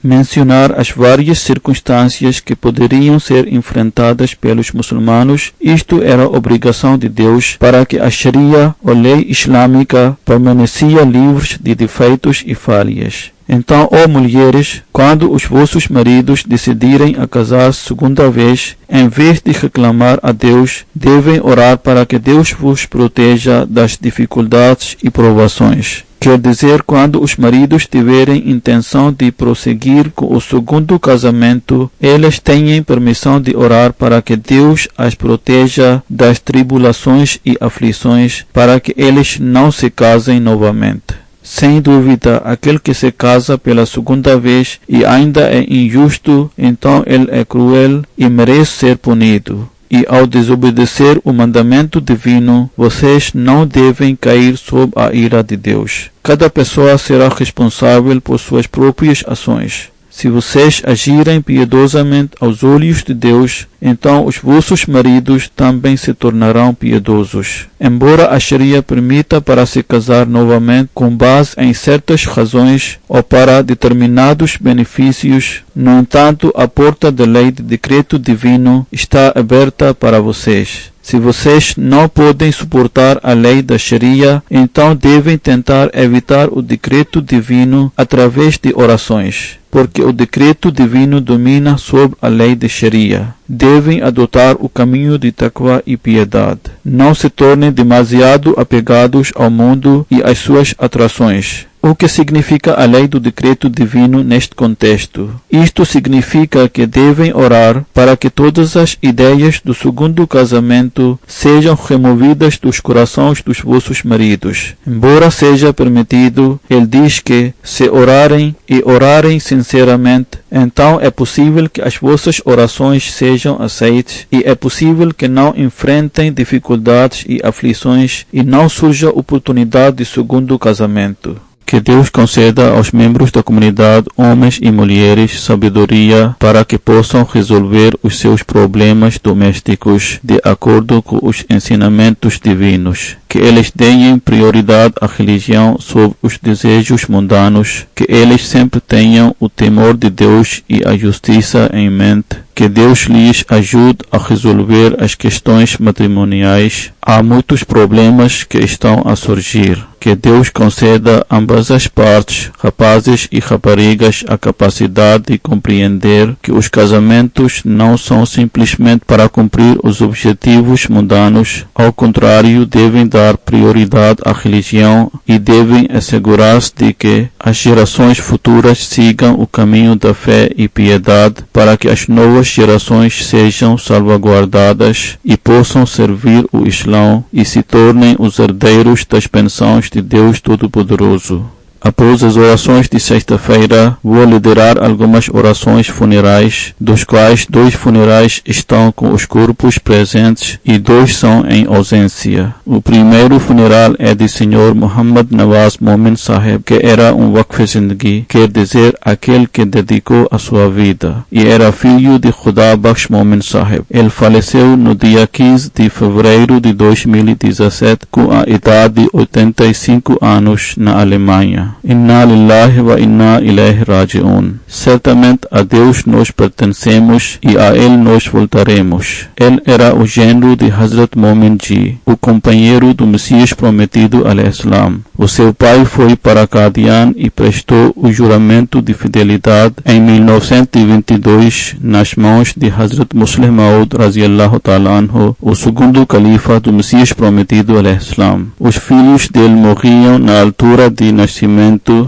Mencionar as várias circunstâncias que poderiam ser enfrentadas pelos muçulmanos, isto era obrigação de Deus para que a Sharia, ou lei islâmica, permanecia livre de defeitos e falhas. Então, ó mulheres, quando os vossos maridos decidirem a casar-se segunda vez, em vez de reclamar a Deus, devem orar para que Deus vos proteja das dificuldades e provações. Quer dizer, quando os maridos tiverem intenção de prosseguir com o segundo casamento, eles têm permissão de orar para que Deus as proteja das tribulações e aflições, para que eles não se casem novamente. Sem dúvida, aquele que se casa pela segunda vez e ainda é injusto, então ele é cruel e merece ser punido. E ao desobedecer o mandamento divino, vocês não devem cair sob a ira de Deus. Cada pessoa será responsável por suas próprias ações. Se vocês agirem piedosamente aos olhos de Deus, então os vossos maridos também se tornarão piedosos. Embora a Sharia permita para se casar novamente com base em certas razões ou para determinados benefícios, no entanto, a porta da lei de decreto divino está aberta para vocês. Se vocês não podem suportar a lei da Sharia, então devem tentar evitar o decreto divino através de orações, porque o decreto divino domina sobre a lei de Sharia. Devem adotar o caminho de taqwa e piedade. Não se tornem demasiado apegados ao mundo e às suas atrações. O que significa a lei do decreto divino neste contexto? Isto significa que devem orar para que todas as ideias do segundo casamento sejam removidas dos corações dos vossos maridos. Embora seja permitido, ele diz que, se orarem e orarem sinceramente, então é possível que as vossas orações sejam aceitas e é possível que não enfrentem dificuldades e aflições e não surja oportunidade de segundo casamento. Que Deus conceda aos membros da comunidade, homens e mulheres, sabedoria para que possam resolver os seus problemas domésticos de acordo com os ensinamentos divinos. Que eles deem prioridade à religião sobre os desejos mundanos. Que eles sempre tenham o temor de Deus e a justiça em mente. Que Deus lhes ajude a resolver as questões matrimoniais. Há muitos problemas que estão a surgir. Que Deus conceda a ambas as partes, rapazes e raparigas, a capacidade de compreender que os casamentos não são simplesmente para cumprir os objetivos mundanos. Ao contrário, devem dar prioridade à religião e devem assegurar-se de que as gerações futuras sigam o caminho da fé e piedade para que as novas gerações sejam salvaguardadas e possam servir o Islão e se tornem os herdeiros das bênçãos de Deus Todo-Poderoso. Após as orações de sexta-feira, vou liderar algumas orações funerais, dos quais 2 funerais estão com os corpos presentes e 2 são em ausência. O primeiro funeral é de Sr. Muhammad Nawaz Momin Sahib, que era um Waqf Zindagi, quer dizer, aquele que dedicou a sua vida, e era filho de Khuda Bakhsh Momin Sahib. Ele faleceu no dia 15 de fevereiro de 2017 com a idade de 85 anos na Alemanha. Inna lillahi wa inna ilaihi raji'un. Certamente a Deus nós pertencemos e a Ele nós voltaremos. Ele era o genro de Hazrat Momin Ji, o companheiro do Messias prometido al-Islam. O seu pai foi para Qadian e prestou o juramento de fidelidade em 1922 nas mãos de Hazrat Muslih Maud radhiyallahu ta'ala anhu, o segundo califa do Messias prometido al-Islam. Os filhos dele morriam na altura de nascimento,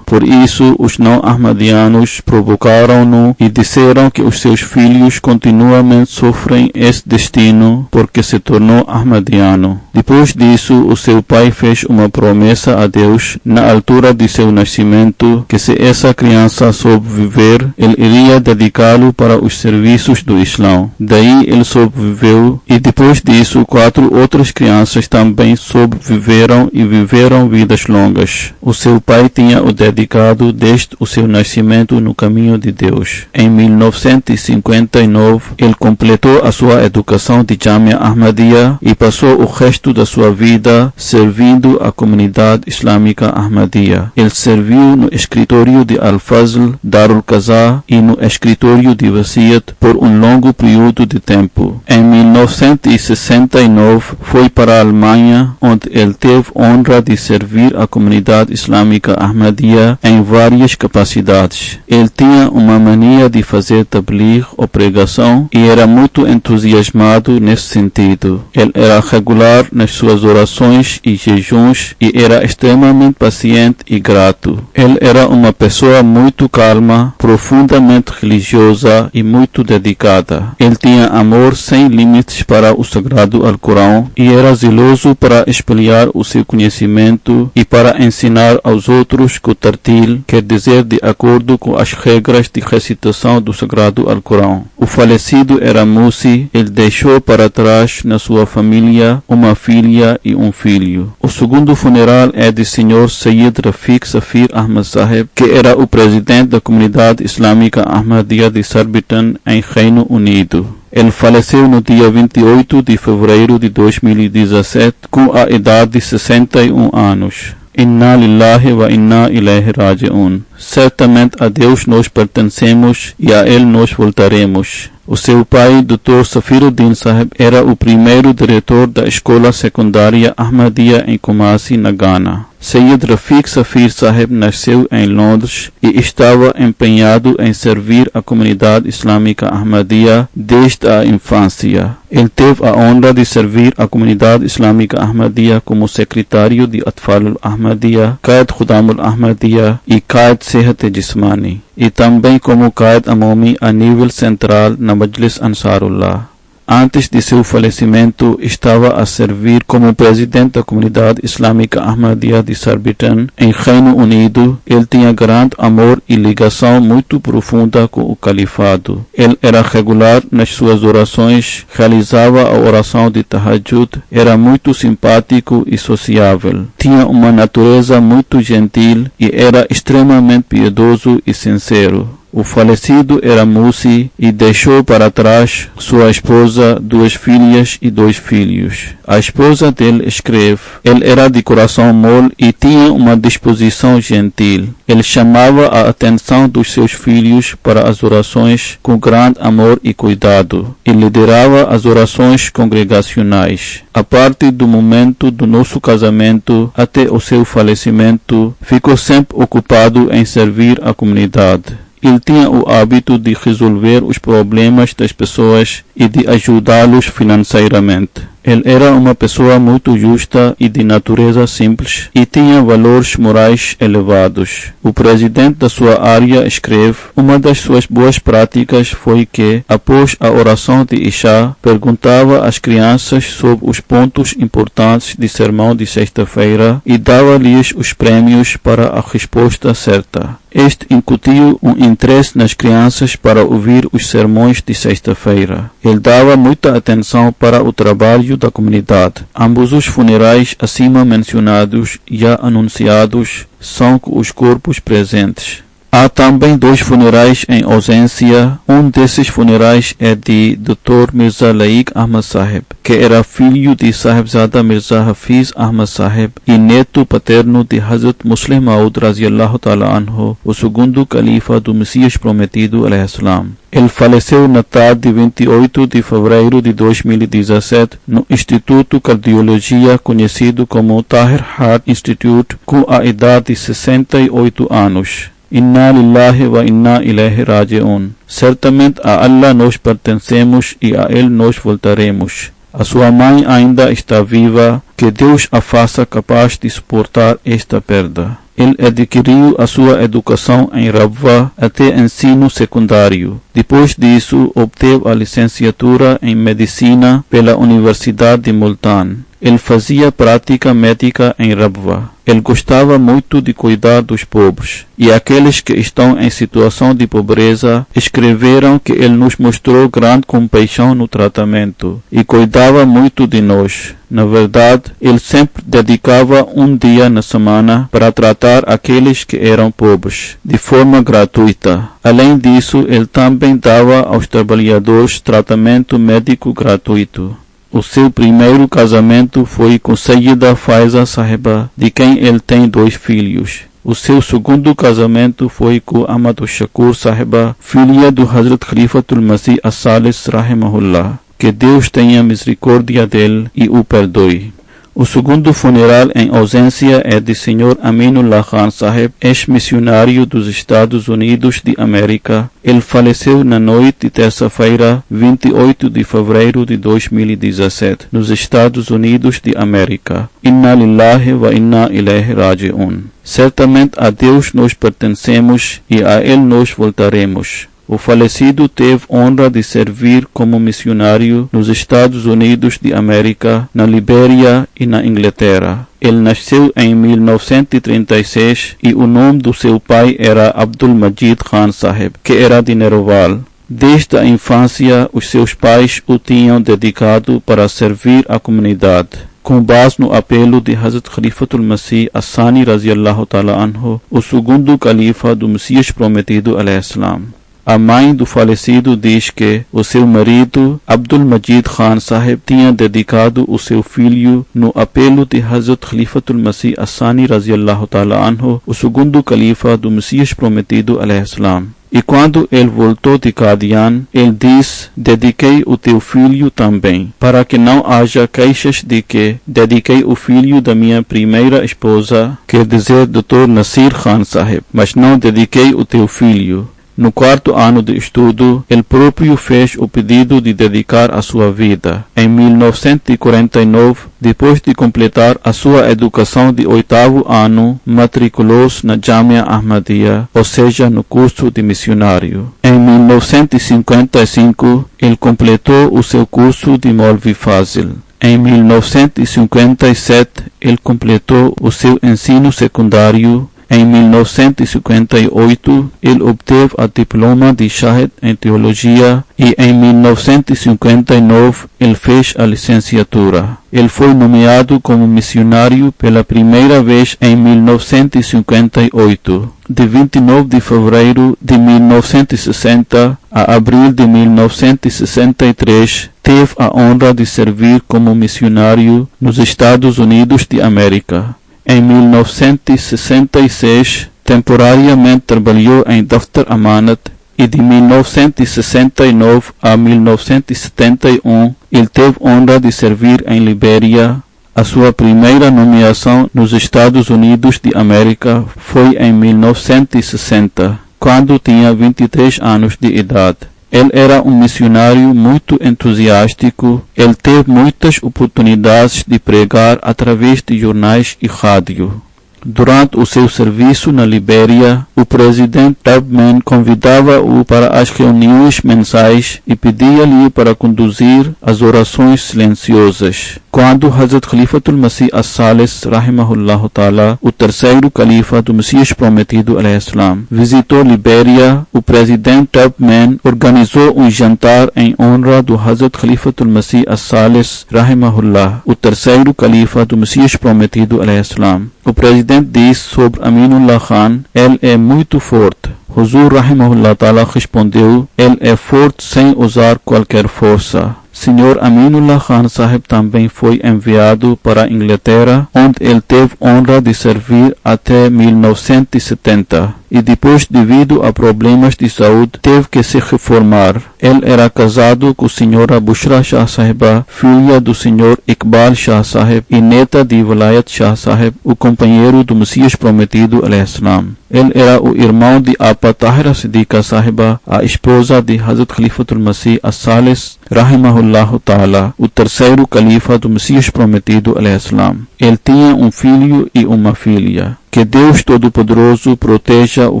por isso os não ahmadianos provocaram-no e disseram que os seus filhos continuamente sofrem esse destino porque se tornou ahmadiano. Depois disso, o seu pai fez uma promessa a Deus na altura de seu nascimento que se essa criança sobreviver, ele iria dedicá-lo para os serviços do Islão. Daí ele sobreviveu e depois disso 4 outras crianças também sobreviveram e viveram vidas longas. O seu pai tinha o dedicado desde o seu nascimento no caminho de Deus. Em 1959, ele completou a sua educação de Jamia Ahmadiyya e passou o resto da sua vida servindo a comunidade islâmica Ahmadiyya. Ele serviu no escritório de Al-Fazl, Darul Qaza e no escritório de Wasiyat por um longo período de tempo. Em 1969, foi para a Alemanha, onde ele teve honra de servir a comunidade islâmica Ahmadiyya em várias capacidades. Ele tinha uma mania de fazer tabligh ou pregação e era muito entusiasmado nesse sentido. Ele era regular nas suas orações e jejuns e era extremamente extremamente paciente e grato. Ele era uma pessoa muito calma, profundamente religiosa e muito dedicada. Ele tinha amor sem limites para o Sagrado Alcorão e era zeloso para espalhar o seu conhecimento e para ensinar aos outros que o tartil quer dizer de acordo com as regras de recitação do Sagrado Alcorão. O falecido era Musi. Ele deixou para trás na sua família uma filha e um filho. O segundo funeral é de Sr. Sayyid Rafiq Safir Ahmad Sahib, que era o presidente da comunidade islâmica Ahmadiyya de Surbiton, em Reino Unido. Ele faleceu no dia 28 de fevereiro de 2017 com a idade de 61 anos. Inna lillahi wa inna ilaihi raji'un. Certamente a Deus nós pertencemos e a Ele nós voltaremos. O seu pai, Dr. Safiruddin Sahib, era o primeiro diretor da escola secundária Ahmadiyya em Kumasi, na Ghana. Sayyid Rafiq Safir Sahib nasceu em Londres e estava empenhado em servir a comunidade islâmica Ahmadiyya desde a infância. Ele teve a honra de servir a comunidade islâmica Ahmadiyya como secretário de Atfal al-Ahmadiyya, Qaid Khudam al-Ahmadiyya e Qaid Sehat Jismani, e também como Qaid Amami a nível central na Majlis Ansarullah. Antes de seu falecimento, estava a servir como presidente da comunidade islâmica Ahmadiyya de Surbiton, em Reino Unido. Ele tinha grande amor e ligação muito profunda com o califado. Ele era regular nas suas orações, realizava a oração de Tahajjud, era muito simpático e sociável. Tinha uma natureza muito gentil e era extremamente piedoso e sincero. O falecido era Musi e deixou para trás sua esposa, 2 filhas e 2 filhos. A esposa dele escreve: ele era de coração mole e tinha uma disposição gentil. Ele chamava a atenção dos seus filhos para as orações com grande amor e cuidado e liderava as orações congregacionais. A partir do momento do nosso casamento até o seu falecimento, ficou sempre ocupado em servir a comunidade. Ele tinha o hábito de resolver os problemas das pessoas e de ajudá-los financeiramente. Ele era uma pessoa muito justa e de natureza simples e tinha valores morais elevados. O presidente da sua área escreve: uma das suas boas práticas foi que, após a oração de Isha, perguntava às crianças sobre os pontos importantes de sermão de sexta-feira e dava-lhes os prêmios para a resposta certa. Este incutiu um interesse nas crianças para ouvir os sermões de sexta-feira. Ele dava muita atenção para o trabalho da comunidade. Ambos os funerais acima mencionados e anunciados são com os corpos presentes. Há também 2 funerais em ausência. Um desses funerais é de Dr. Mirza Laik Ahmad Sahib, que era filho de Sahibzada Mirza Hafiz Ahmad Sahib e neto paterno de Hazrat Muslim Maud Raziallahu Ta'ala Anhu, o segundo califa do Messias Prometido alayhi salam. Ele faleceu na tarde de 28 de fevereiro de 2017 no Instituto de Cardiologia conhecido como Tahir Heart Institute, com a idade de 68 anos. Inna lillahi wa inna ilaihi raji'un. Certamente a Allah nós pertencemos e a Ele nós voltaremos. A sua mãe ainda está viva, que Deus a faça capaz de suportar esta perda. Ele adquiriu a sua educação em Rabwa até ensino secundário. Depois disso, obteve a licenciatura em Medicina pela Universidade de Multan. Ele fazia prática médica em Rabwa. Ele gostava muito de cuidar dos pobres, e aqueles que estão em situação de pobreza escreveram que ele nos mostrou grande compaixão no tratamento e cuidava muito de nós. Na verdade, ele sempre dedicava um dia na semana para tratar aqueles que eram pobres, de forma gratuita. Além disso, ele também dava aos trabalhadores tratamento médico gratuito. O seu primeiro casamento foi com Sayyida Faiza Sahiba, de quem ele tem 2 filhos. O seu segundo casamento foi com Ahmad Shakur Sahiba, filha do Hazrat Khalifatul Masih As-Salis Rahimahullah. Que Deus tenha misericórdia dele e o perdoe. O segundo funeral em ausência é de Sr. Aminullah Khan Sahib, ex-missionário dos Estados Unidos de América. Ele faleceu na noite de terça-feira, 28 de fevereiro de 2017, nos Estados Unidos de América. Inna lillahi wa inna ilaihi raji'un. Certamente a Deus nós pertencemos e a Ele nós voltaremos. O falecido teve honra de servir como missionário nos Estados Unidos de América, na Libéria e na Inglaterra. Ele nasceu em 1936 e o nome do seu pai era Abdul Majid Khan Sahib, que era de Nerval. Desde a infância, os seus pais o tinham dedicado para servir a comunidade. Com base no apelo de Hazrat Khalifatul Masih As-Sani Raziyallahu Ta'ala Anhu, o segundo califa do Messias Prometido al-Islam. A mãe do falecido diz que o seu marido, Abdul Majid Khan Sahib, tinha dedicado o seu filho no apelo de Hazrat Khalifatul Masih As-Sani Raziyallahu Ta'ala Anhu, o segundo califa do Messias Prometido al-Islam. E quando ele voltou de Qadian, ele disse: dediquei o teu filho também, para que não haja queixas de que dediquei o filho da minha primeira esposa, quer dizer Dr. Nasir Khan Sahib, mas não dediquei o teu filho. No quarto ano de estudo, ele próprio fez o pedido de dedicar a sua vida. Em 1949, depois de completar a sua educação de 8º ano, matriculou-se na Jamia Ahmadiyya, ou seja, no curso de missionário. Em 1955, ele completou o seu curso de Maulvi Fazil. Em 1957, ele completou o seu ensino secundário. Em 1958, ele obteve a diploma de Shahid em Teologia e em 1959 ele fez a licenciatura. Ele foi nomeado como missionário pela primeira vez em 1958. De 29 de fevereiro de 1960 a abril de 1963, teve a honra de servir como missionário nos Estados Unidos de América. Em 1966, temporariamente trabalhou em Daftar Amanat e de 1969 a 1971 ele teve honra de servir em Libéria. A sua primeira nomeação nos Estados Unidos de América foi em 1960, quando tinha 23 anos de idade. Ele era um missionário muito entusiástico. Ele teve muitas oportunidades de pregar através de jornais e rádio. Durante o seu serviço na Libéria, o presidente Tubman convidava-o para as reuniões mensais e pedia-lhe para conduzir as orações silenciosas. Quando Hazrat Khalifatul Masih As-Salis Rahimahullah Ta'ala, o terceiro califa do Messias Prometido al-Islam, visitou Libéria, o presidente Tubman organizou um jantar em honra do Hazrat Khalifatul Masih As-Salis Rahimahullah, o terceiro califa do Messias Prometido al-Islam. O presidente disse sobre Aminullah Khan: ele é muito forte. Huzur Rahimahullah Ta'ala respondeu: ele é forte sem usar qualquer força. Sr. Aminullah Khan Sahib também foi enviado para a Inglaterra, onde ele teve honra de servir até 1970. E depois, devido a problemas de saúde, teve que se reformar. Ele era casado com a Sra. Bushra Shah Sahiba, filha do Sr. Iqbal Shah Sahib e neta de Walayat Shah Sahib, o companheiro do Messias Prometido al-Islam. Ele era o irmão de Apa Tahira Siddiqa Sahiba, a esposa de Hazrat Khalifatul Masih As-Salis Rahimahullah Ta'ala, o terceiro califa do Messias Prometido al-Islam. Ele tinha um filho e uma filha. Que Deus Todo-Poderoso proteja o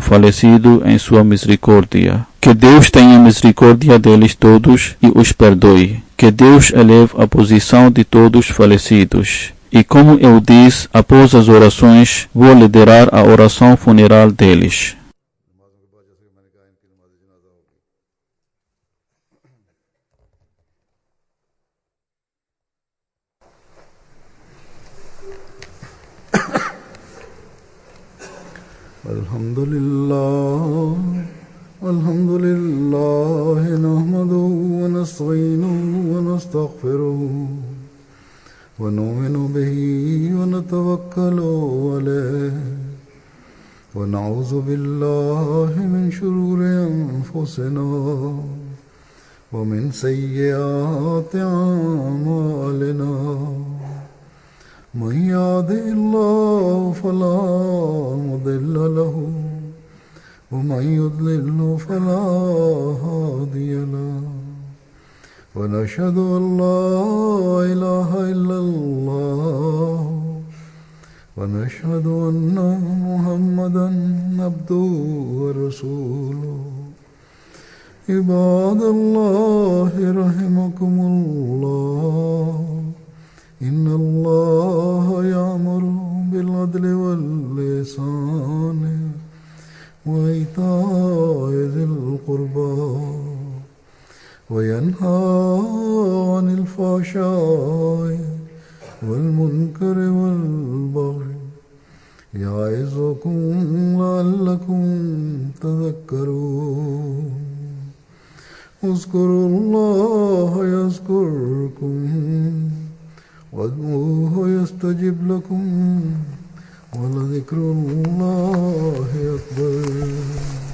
falecido em sua misericórdia. Que Deus tenha misericórdia deles todos e os perdoe. Que Deus eleve a posição de todos falecidos. E como eu disse, após as orações, vou liderar a oração funeral deles. Alhamdulillah, nahmaduhu wa nasta'inuhu wa nastaghfiruh. ونؤمن به ونتوكل عليه ونعوذ بالله من شرور أنفسنا ومن سيئات أعمالنا من يهده الله فلا مضل له ومن يضلل فلا هادي له ونشهد أن لا إله إلا الله ونشهد أن محمدا عبده ورسوله عباد الله رحمكم الله إن الله يأمر بالعدل والإحسان وإيتاء ذي القربى وينهى عن الفحشاء والمنكر والبغي يعظكم لعلكم تذكرون اذكروا الله يذكركم وادعوه يستجب لكم ولذكر الله أكبر.